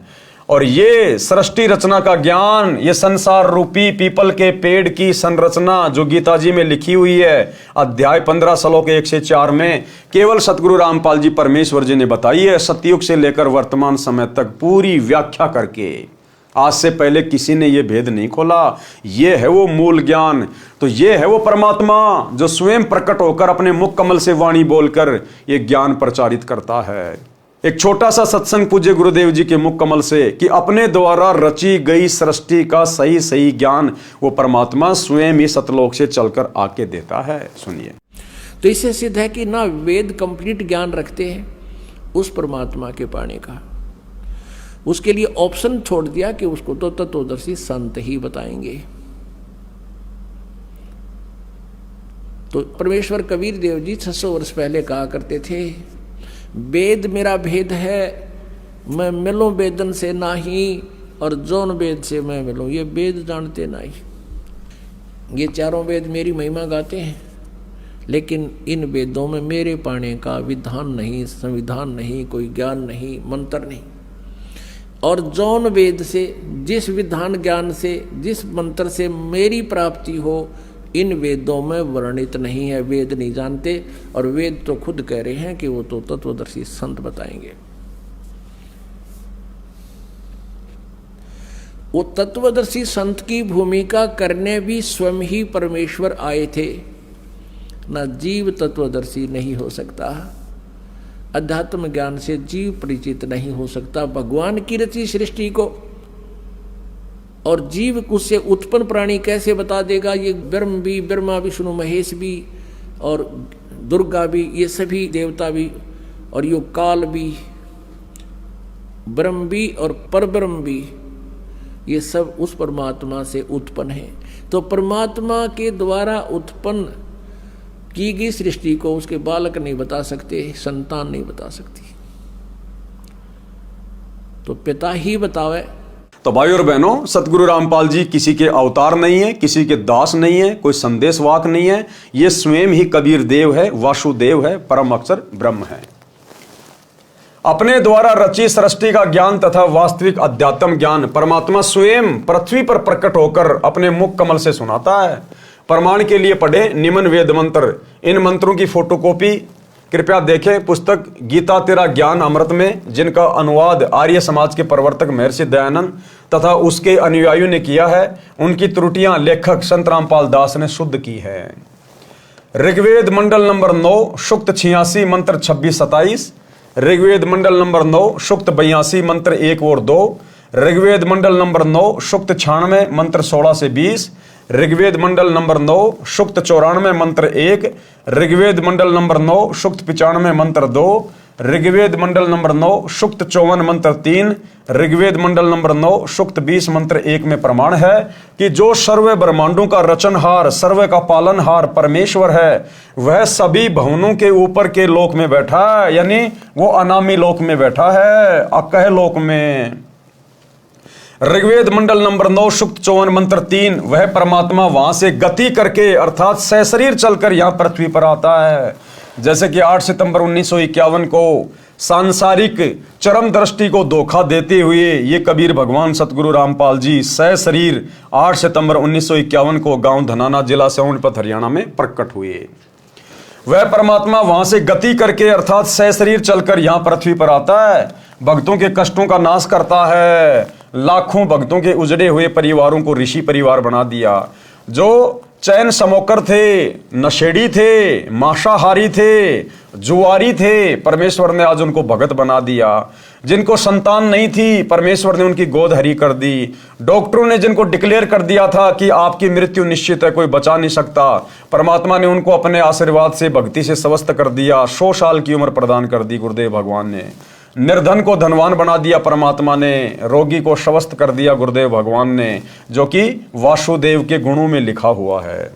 और ये सृष्टि रचना का ज्ञान, ये संसार रूपी पीपल के पेड़ की संरचना जो गीता जी में लिखी हुई है अध्याय 15 श्लोक 1 से 4 में, केवल सतगुरु रामपाल जी परमेश्वर जी ने बताई है, सतयुग से लेकर वर्तमान समय तक पूरी व्याख्या करके। आज से पहले किसी ने यह भेद नहीं खोला। ये है वो मूल ज्ञान, तो ये है वो परमात्मा जो स्वयं प्रकट होकर अपने मुख कमल से वाणी बोलकर ये ज्ञान प्रचारित करता है। एक छोटा सा सत्संग पूज्य गुरुदेव जी के मुख कमल से कि अपने द्वारा रची गई सृष्टि का सही सही ज्ञान वो परमात्मा स्वयं ही सतलोक से चलकर आके देता है। सुनिए। तो इससे सिद्ध है कि ना वेद कंप्लीट ज्ञान रखते हैं उस परमात्मा के पाने का, उसके लिए ऑप्शन छोड़ दिया कि उसको तो तत्वदर्शी संत ही बताएंगे। तो परमेश्वर कबीर देव जी 600 वर्ष पहले कहा करते थे, वेद मेरा भेद है, मैं मिलूं वेदन से नाही, और जौन वेद से मैं मिलूं। ये वेद जानते नहीं, ये चारों वेद मेरी महिमा गाते हैं, लेकिन इन वेदों में मेरे पाने का विधान नहीं, संविधान नहीं, कोई ज्ञान नहीं, मंत्र नहीं। और जौन वेद से, जिस विधान ज्ञान से, जिस मंत्र से मेरी प्राप्ति हो, इन वेदों में वर्णित नहीं है। वेद नहीं जानते, और वेद तो खुद कह रहे हैं कि वो तो तत्वदर्शी संत बताएंगे। वो तत्वदर्शी संत की भूमिका करने भी स्वयं ही परमेश्वर आए थे। ना जीव तत्वदर्शी नहीं हो सकता, अध्यात्म ज्ञान से जीव परिचित नहीं हो सकता भगवान की रची सृष्टि को, और जीव उससे उत्पन्न प्राणी कैसे बता देगा। ये ब्रह्म भी, ब्रह्मा विष्णु महेश भी, और दुर्गा भी, ये सभी देवता भी, और यो काल भी, ब्रह्म भी और परब्रह्म भी, ये सब उस परमात्मा से उत्पन्न है। तो परमात्मा के द्वारा उत्पन्न की गई सृष्टि को उसके बालक नहीं बता सकते, संतान नहीं बता सकती, तो पिता ही बतावे। तो भाई और बहनों, सतगुरु रामपाल जी किसी के अवतार नहीं है, किसी के दास नहीं है, कोई संदेशवाक नहीं है। ये स्वयं ही कबीर देव है, वासुदेव है, परम अक्षर ब्रह्म है। अपने द्वारा रची सृष्टि का ज्ञान तथा वास्तविक अध्यात्म ज्ञान परमात्मा स्वयं पृथ्वी पर प्रकट होकर अपने मुख कमल से सुनाता है। प्रमाण के लिए पढ़े निम्न वेद मंत्र। इन मंत्रों की फोटोकॉपी कृपया देखें पुस्तक गीता तेरा ज्ञान अमृत में, जिनका अनुवाद आर्य समाज के प्रवर्तक महर्षि दयानंद तथा उसके अनुयायियों ने किया है। उनकी त्रुटियां लेखक संत रामपाल दास ने शुद्ध की है। ऋग्वेद मंडल नंबर 9 सूक्त 86 मंत्र 26-27, ऋग्वेद मंडल नंबर 9 सूक्त 82 मंत्र 1 और 2, ऋग्वेद मंडल नंबर 9 सूक्त 96 मंत्र 16 से 20, ऋग्वेद मंडल नंबर 9 सूक्त 94 मंत्र 1, ऋग्वेद मंडल नंबर 9 सूक्त 95 मंत्र 2, ऋग्वेद मंडल नंबर 9 सूक्त 54 मंत्र 3, ऋग्वेद मंडल नंबर 9 सूक्त 20 मंत्र 1 में प्रमाण है कि जो सर्व ब्रह्मांडों का रचनहार, सर्व का पालनहार परमेश्वर है, वह सभी भवनों के ऊपर के लोक में बैठा है, यानी वो अनामी लोक में बैठा है, अकह लोक में। ऋग्वेद मंडल नंबर 9 सूक्त 54 मंत्र 3, वह परमात्मा वहां से गति करके अर्थात सशरीर चलकर यहां पृथ्वी पर आता है। जैसे कि 8 सितंबर 1951 को सांसारिक चरम दृष्टि को धोखा देते हुए ये कबीर भगवान सतगुरु रामपाल जी सशरीर 8 सितंबर 1951 को गांव धनाना, जिला सोनीपत, हरियाणा में प्रकट हुए। वह परमात्मा वहां से गति करके अर्थात सशरीर चलकर यहां पृथ्वी पर आता है, भक्तों के कष्टों का नाश करता है, लाखों भक्तों के उजड़े हुए परिवारों को ऋषि परिवार बना दिया। जो चैन समोकर थे, नशेड़ी थे, मांसाहारी थे, जुआरी थे, परमेश्वर ने आज उनको भगत बना दिया। जिनको संतान नहीं थी, परमेश्वर ने उनकी गोद हरी कर दी। डॉक्टरों ने जिनको डिक्लेयर कर दिया था कि आपकी मृत्यु निश्चित है, कोई बचा नहीं सकता, परमात्मा ने उनको अपने आशीर्वाद से, भक्ति से स्वस्थ कर दिया। 100 साल की उम्र प्रदान कर दी गुरुदेव भगवान ने। निर्धन को धनवान बना दिया परमात्मा ने, रोगी को स्वस्थ कर दिया गुरुदेव भगवान ने, जो कि वासुदेव के गुणों में लिखा हुआ है।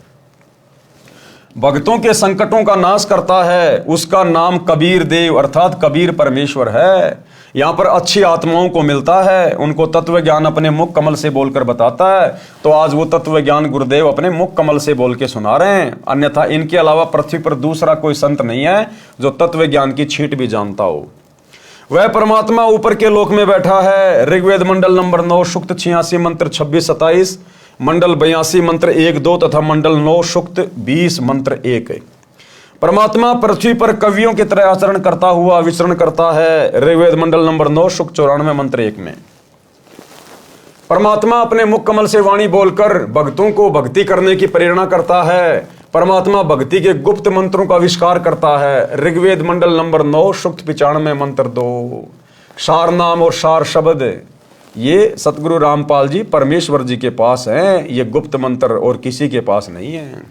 भक्तों के संकटों का नाश करता है, उसका नाम कबीर देव अर्थात कबीर परमेश्वर है। यहाँ पर अच्छी आत्माओं को मिलता है, उनको तत्व ज्ञान अपने मुख कमल से बोलकर बताता है। तो आज वो तत्व ज्ञान गुरुदेव अपने मुख कमल से बोल के सुना रहे हैं। अन्यथा इनके अलावा पृथ्वी पर दूसरा कोई संत नहीं है जो तत्व ज्ञान की छींट भी जानता हो। वह परमात्मा ऊपर के लोक में बैठा है। ऋग्वेद मंडल नंबर 9 सूक्त 86 मंत्र 26-27, मंडल 82 मंत्र 1-2 तथा मंडल 9 सूक्त 20 मंत्र 1। परमात्मा पृथ्वी पर कवियों की तरह आचरण करता हुआ विचरण करता है। ऋग्वेद मंडल नंबर 9 सूक्त 94 मंत्र 1 में परमात्मा अपने मुख कमल से वाणी बोलकर भक्तों को भक्ति करने की प्रेरणा करता है। परमात्मा भक्ति के गुप्त मंत्रों का आविष्कार करता है। ऋग्वेद मंडल नंबर 9 सूक्त 95 मंत्र 2। सार नाम और सार शब्द ये सतगुरु रामपाल जी परमेश्वर जी के पास हैं, ये गुप्त मंत्र और किसी के पास नहीं है।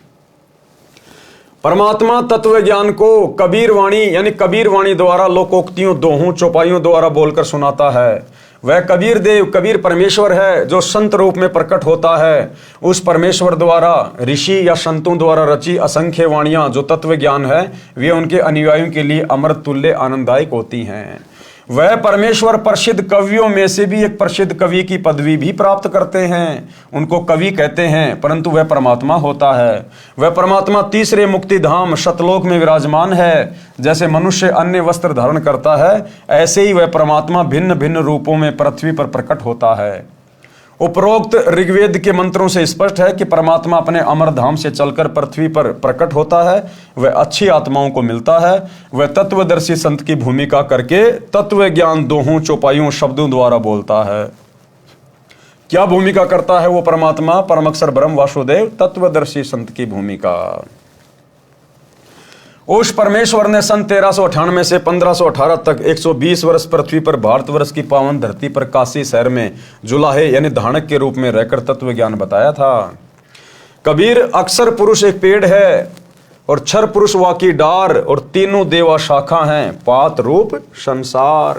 परमात्मा तत्व ज्ञान को कबीर वाणी यानी कबीर वाणी द्वारा लोकोक्तियों, दोहों, चौपाइयों द्वारा बोलकर सुनाता है। वह कबीर देव, कबीर परमेश्वर है जो संत रूप में प्रकट होता है। उस परमेश्वर द्वारा ऋषि या संतों द्वारा रची असंख्य वाणियां जो तत्व ज्ञान है, वे उनके अनुयायियों के लिए अमृत तुल्य आनंददायक होती हैं। वह परमेश्वर प्रसिद्ध कवियों में से भी एक प्रसिद्ध कवि की पदवी भी प्राप्त करते हैं। उनको कवि कहते हैं, परंतु वह परमात्मा होता है। वह परमात्मा तीसरे मुक्ति धाम सतलोक में विराजमान है। जैसे मनुष्य अन्य वस्त्र धारण करता है, ऐसे ही वह परमात्मा भिन्न भिन्न रूपों में पृथ्वी पर प्रकट होता है। उपरोक्त ऋग्वेद के मंत्रों से स्पष्ट है कि परमात्मा अपने अमर धाम से चलकर पृथ्वी पर प्रकट होता है। वह अच्छी आत्माओं को मिलता है। वह तत्वदर्शी संत की भूमिका करके तत्व ज्ञान दोहों, चौपाइयों, शब्दों द्वारा बोलता है। क्या भूमिका करता है वो परमात्मा? परम अक्षर ब्रह्म वासुदेव तत्वदर्शी संत की भूमिका। उस परमेश्वर ने सन 1398 से 1518 तक 120 वर्ष पृथ्वी पर भारतवर्ष की पावन धरती पर काशी शहर में जुलाहे यानी धानक के रूप में रहकर तत्व ज्ञान बताया था। कबीर अक्षर पुरुष एक पेड़ है और क्षर पुरुष वा की डार और तीनों देवा शाखा हैं, पात रूप संसार।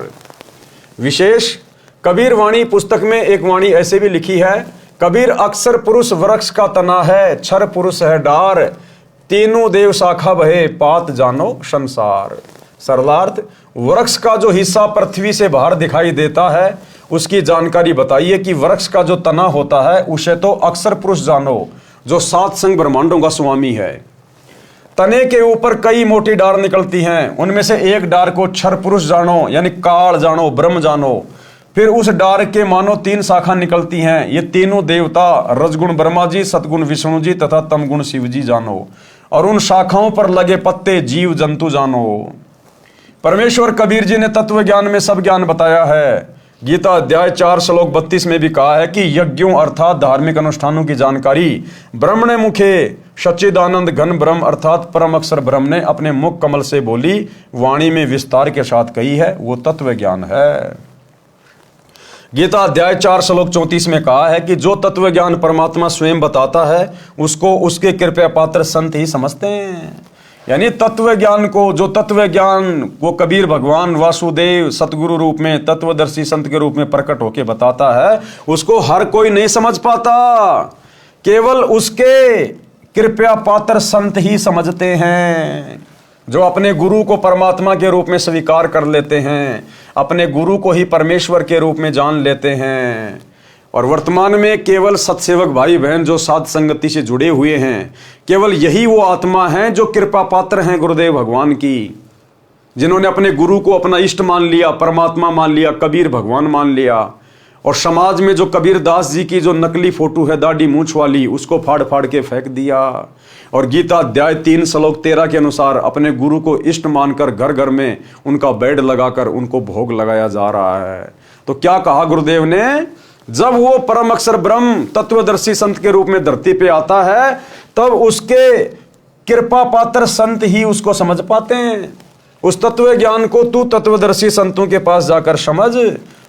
विशेष कबीर वाणी पुस्तक में एक वाणी ऐसे भी लिखी है, कबीर अक्षर पुरुष वृक्ष का तना है, क्षर पुरुष है डार, तीनों देव शाखा बहे, पात जानो संसार। सरलार्थ, वृक्ष का जो हिस्सा पृथ्वी से बाहर दिखाई देता है उसकी जानकारी बताइए कि वृक्ष का जो तना होता है उसे तो अक्षर पुरुष जानो, जो 7 संग ब्रह्मांडों का स्वामी है। तने के ऊपर कई मोटी डार निकलती हैं, उनमें से एक डार को क्षर पुरुष जानो यानी काल जानो, ब्रह्म जानो। फिर उस डार के मानो 3 शाखा निकलती हैं, ये तीनों देवता रजगुण ब्रह्मा जी, सतगुण विष्णु जी तथा तमगुण शिव जी जानो। और उन शाखाओं पर लगे पत्ते जीव जंतु जानो। परमेश्वर कबीर जी ने तत्व ज्ञान में सब ज्ञान बताया है। गीता अध्याय 4 श्लोक 32 में भी कहा है कि यज्ञों अर्थात धार्मिक अनुष्ठानों की जानकारी ब्रह्मणे मुखे सच्चिदानंद घन ब्रह्म अर्थात परम अक्षर ब्रह्म ने अपने मुख कमल से बोली वाणी में विस्तार के साथ कही है, वो तत्व ज्ञान है। गीता अध्याय 4 श्लोक 34 में कहा है कि जो तत्व ज्ञान परमात्मा स्वयं बताता है उसको उसके कृपया पात्र संत ही समझते हैं। यानी तत्व ज्ञान को, जो तत्व ज्ञान वो कबीर भगवान वासुदेव सतगुरु रूप में, तत्वदर्शी संत के रूप में प्रकट होके बताता है, उसको हर कोई नहीं समझ पाता। केवल उसके कृपया पात्र संत ही समझते हैं, जो अपने गुरु को परमात्मा के रूप में स्वीकार कर लेते हैं, अपने गुरु को ही परमेश्वर के रूप में जान लेते हैं। और वर्तमान में केवल सत्सेवक भाई बहन जो साध संगति से जुड़े हुए हैं, केवल यही वो आत्मा हैं जो कृपा पात्र हैं गुरुदेव भगवान की, जिन्होंने अपने गुरु को अपना इष्ट मान लिया, परमात्मा मान लिया, कबीर भगवान मान लिया। और समाज में जो कबीर दास जी की जो नकली फोटो है दाढ़ी मूंछ वाली, उसको फाड़ फाड़ के फेंक दिया। और गीता अध्याय 3 श्लोक 13 के अनुसार अपने गुरु को इष्ट मानकर घर घर में उनका बेड लगाकर उनको भोग लगाया जा रहा है। तो क्या कहा गुरुदेव ने, जब वो परम अक्षर ब्रह्म तत्वदर्शी संत के रूप में धरती पे आता है, तब उसके कृपा पात्र संत ही उसको समझ पाते हैं। उस तत्व ज्ञान को तू तत्वदर्शी संतों के पास जाकर समझ,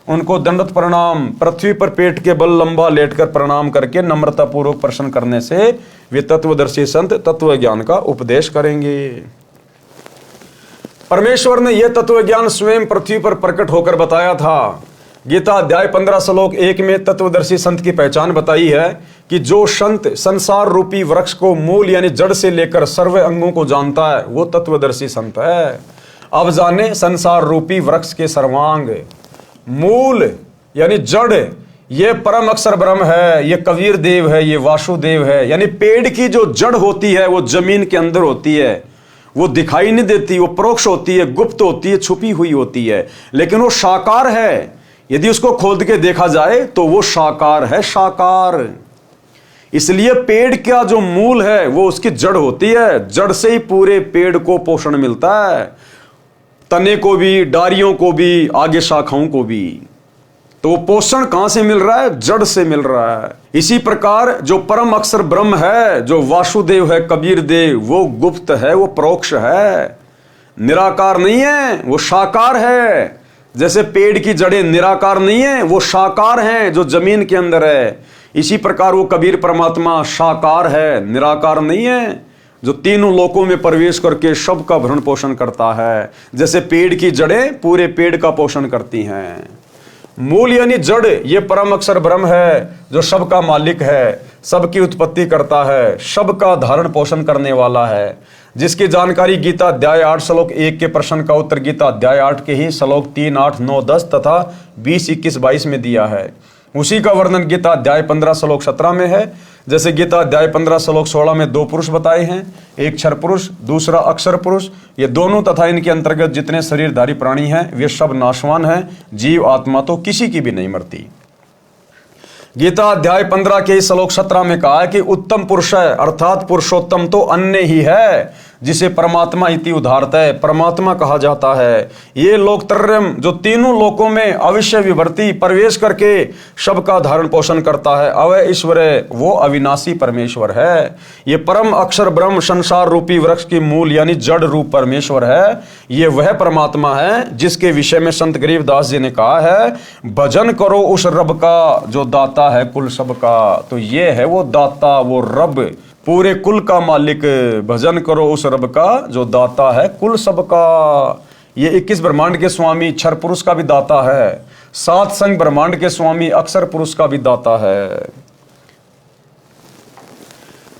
उनको दंडवत प्रणाम, पृथ्वी पर पेट के बल लंबा लेटकर प्रणाम करके नम्रता पूर्वक प्रश्न करने से वे तत्वदर्शी संत तत्व ज्ञान का उपदेश करेंगे। परमेश्वर ने यह तत्व ज्ञान स्वयं पृथ्वी पर प्रकट होकर बताया था। गीता अध्याय 15 श्लोक 1 में तत्वदर्शी संत की पहचान बताई है कि जो संत संसार रूपी वृक्ष को मूल यानी जड़ से लेकर सर्व अंगों को जानता है, वो तत्वदर्शी संत है। अब जाने संसार रूपी वृक्ष के सर्वांग, मूल यानी जड़, ये परम अक्षर ब्रह्म है, ये कबीर देव है, ये वासुदेव है। यानी पेड़ की जो जड़ होती है वो जमीन के अंदर होती है, वो दिखाई नहीं देती, वो परोक्ष होती है, गुप्त होती है, छुपी हुई होती है, लेकिन वो साकार है। यदि उसको खोद के देखा जाए तो वो साकार है, साकार। इसलिए पेड़ का जो मूल है वो उसकी जड़ होती है, जड़ से ही पूरे पेड़ को पोषण मिलता है, तने को भी, डारियों को भी, आगे शाखाओं को भी। तो वो पोषण कहां से मिल रहा है? जड़ से मिल रहा है। इसी प्रकार जो परम अक्षर ब्रह्म है, जो वासुदेव है, कबीर देव, वो गुप्त है, वो परोक्ष है, निराकार नहीं है, वो साकार है। जैसे पेड़ की जड़ें निराकार नहीं है, वो साकार हैं जो जमीन के अंदर है। इसी प्रकार वो कबीर परमात्मा साकार है, निराकार नहीं है, जो तीनों लोकों में प्रवेश करके सबका भरण पोषण करता है। जैसे पेड़ की जड़ें पूरे पेड़ का पोषण करती हैं। मूल यानी जड़, ये परम अक्षर ब्रह्म है जो सबका मालिक है, सबकी उत्पत्ति करता है, सबका धारण पोषण करने वाला है, जिसकी जानकारी गीता अध्याय 8 श्लोक 1 के प्रश्न का उत्तर गीता अध्याय 8 के ही श्लोक 3, 8, 9, 10 तथा 20, 21, 22 में दिया है। उसी का वर्णन गीता अध्याय 15 श्लोक 17 में है। जैसे गीता अध्याय 15 श्लोक 16 में 2 पुरुष बताए हैं, एक क्षर पुरुष, दूसरा अक्षर पुरुष। ये दोनों तथा इनके अंतर्गत जितने शरीरधारी प्राणी हैं वे सब नाशवान हैं, जीव आत्मा तो किसी की भी नहीं मरती। गीता अध्याय 15 के श्लोक 17 में कहा है कि उत्तम पुरुष है, अर्थात पुरुषोत्तम तो अन्य ही है, जिसे परमात्मा इति उदाहरता है, परमात्मा कहा जाता है। ये लोकत्रयम जो तीनों लोकों में अविश्य विवर्ती प्रवेश करके सबका धारण पोषण करता है, अवय ईश्वर है, वो अविनाशी परमेश्वर है। ये परम अक्षर ब्रह्म संसार रूपी वृक्ष की मूल यानी जड़ रूप परमेश्वर है। ये वह परमात्मा है जिसके विषय में संत गरीबदास जी ने कहा है, भजन करो उस रब का जो दाता है कुल सबका। तो ये है वो दाता, वो रब, पूरे कुल का मालिक। भजन करो उस रब का जो दाता है कुल सबका। ये 21 ब्रह्मांड के स्वामी क्षर पुरुष का भी दाता है, 7 संग ब्रह्मांड के स्वामी अक्षर पुरुष का भी दाता है।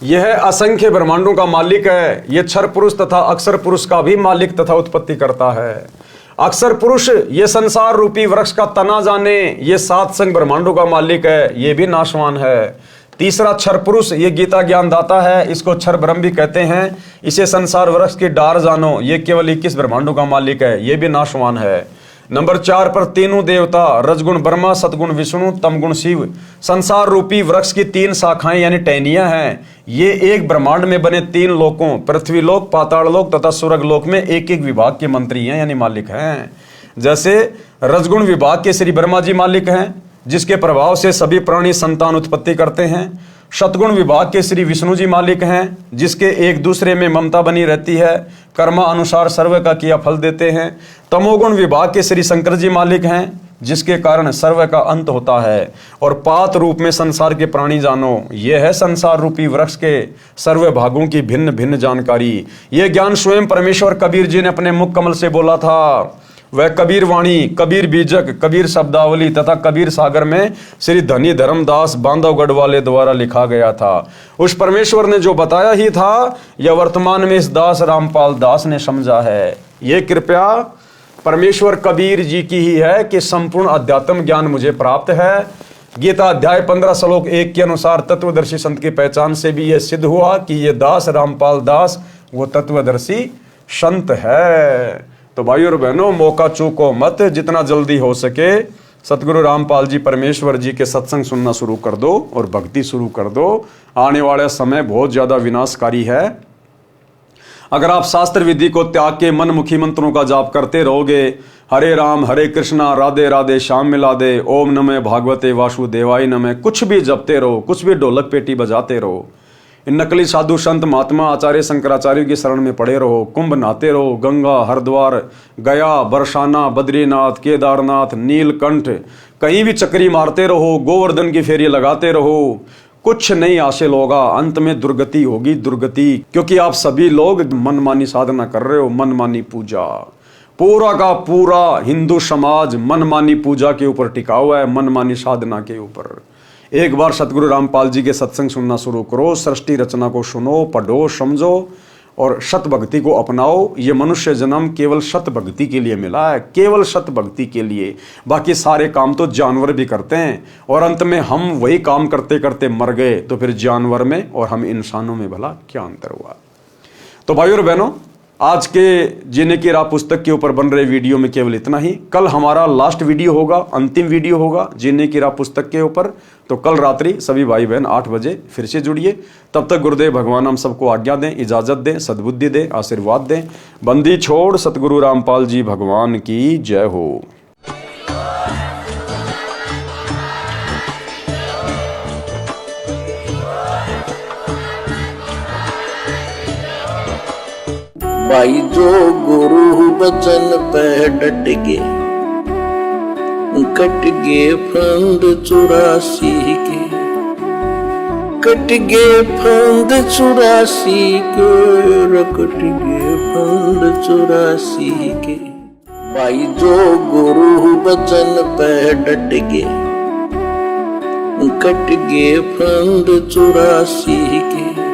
यह असंख्य ब्रह्मांडों का मालिक है। यह क्षर पुरुष तथा अक्षर पुरुष का भी मालिक तथा उत्पत्ति करता है। अक्षर पुरुष ये संसार रूपी वृक्ष का तना जाने, ये 7 संग ब्रह्मांडों का मालिक है, ये भी नाशवान है। तीसरा क्षर पुरुष ये गीता ज्ञान दाता है, इसको क्षर ब्रह्म भी कहते हैं। इसे संसार वृक्ष की डार जानो, ये केवल 21 ब्रह्मांडों का मालिक है, ये भी नाशवान है। नंबर 4 पर तीनों देवता, रजगुण ब्रह्मा, सतगुण विष्णु, तमगुण शिव, संसार रूपी वृक्ष की 3 शाखाएं यानी टहनियां हैं। ये एक ब्रह्मांड में बने 3 लोकों, पृथ्वी लोक, पाताल लोक तथा स्वर्ग लोक में एक एक विभाग के मंत्री हैं यानी मालिक हैं। जैसे रजगुण विभाग के श्री ब्रह्मा जी मालिक हैं, जिसके प्रभाव से सभी प्राणी संतान उत्पत्ति करते हैं। सतगुण विभाग के श्री विष्णु जी मालिक हैं, जिसके एक दूसरे में ममता बनी रहती है, कर्मा अनुसार सर्व का किया फल देते हैं। तमोगुण विभाग के श्री शंकर जी मालिक हैं, जिसके कारण सर्व का अंत होता है, और पात रूप में संसार के प्राणी जानो, यह है संसार रूपी वृक्ष के सर्व भागों की भिन्न भिन्न जानकारी। यह ज्ञान स्वयं परमेश्वर कबीर जी ने अपने मुख कमल से बोला था। वह कबीर वाणी, कबीर बीजक, कबीर शब्दावली तथा कबीर सागर में श्री धनी धर्मदास बांधवगढ़ वाले द्वारा लिखा गया था। उस परमेश्वर ने जो बताया ही था, यह वर्तमान में इस दास रामपाल दास ने समझा है। ये कृपया परमेश्वर कबीर जी की ही है कि संपूर्ण अध्यात्म ज्ञान मुझे प्राप्त है। गीता अध्याय 15 श्लोक 1 के अनुसार तत्वदर्शी संत की पहचान से भी यह सिद्ध हुआ कि ये दास रामपाल दास वो तत्वदर्शी संत है। तो भाइयों और बहनों, मौका चूको मत, जितना जल्दी हो सके सतगुरु रामपाल जी परमेश्वर जी के सत्संग सुनना शुरू कर दो और भक्ति शुरू कर दो। आने वाला समय बहुत ज्यादा विनाशकारी है। अगर आप शास्त्र विधि को त्याग के मनमुखी मंत्रों का जाप करते रहोगे, हरे राम हरे कृष्णा राधे राधे श्याम मिला दे, ओम नमः भागवते वासुदेवाय नमः, कुछ भी जपते रहो, कुछ भी ढोलक पेटी बजाते रहो, इन नकली साधु संत महात्मा आचार्य शंकराचार्य की शरण में पड़े रहो, कुंभ नहाते रहो, गंगा हरिद्वार गया बरसाना बद्रीनाथ केदारनाथ नीलकंठ कहीं भी चक्री मारते रहो, गोवर्धन की फेरी लगाते रहो, कुछ नहीं हासिल होगा। अंत में दुर्गति होगी, दुर्गति, क्योंकि आप सभी लोग मनमानी साधना कर रहे हो, मनमानी पूजा। पूरा का पूरा हिंदू समाज मनमानी पूजा के ऊपर टिका हुआ है, मनमानी साधना के ऊपर। एक बार सतगुरु रामपाल जी के सत्संग सुनना शुरू करो, सृष्टि रचना को सुनो, पढ़ो, समझो और सत भक्ति को अपनाओ। ये मनुष्य जन्म केवल सत भक्ति के लिए मिला है, केवल सत भक्ति के लिए। बाकी सारे काम तो जानवर भी करते हैं, और अंत में हम वही काम करते करते मर गए, तो फिर जानवर में और हम इंसानों में भला क्या अंतर हुआ। तो भाइयों और बहनों, आज के जीने की राह पुस्तक के ऊपर बन रहे वीडियो में केवल इतना ही। कल हमारा लास्ट वीडियो होगा, अंतिम वीडियो होगा जीने की राह पुस्तक के ऊपर। तो कल रात्रि सभी भाई बहन 8 बजे फिर से जुड़िए। तब तक गुरुदेव भगवान हम सबको आज्ञा दें, इजाजत दें, सद्बुद्धि दें, आशीर्वाद दें। बंदी छोड़ सतगुरु रामपाल जी भगवान की जय हो। भाई जो गुरु बचन पे डट गे, कट गे फंद 84 के, कट गे फंद 84 के, कट गे फंद 84 के। भाई जो गुरु बचन पे डट गे, कट गे फंद 84 के।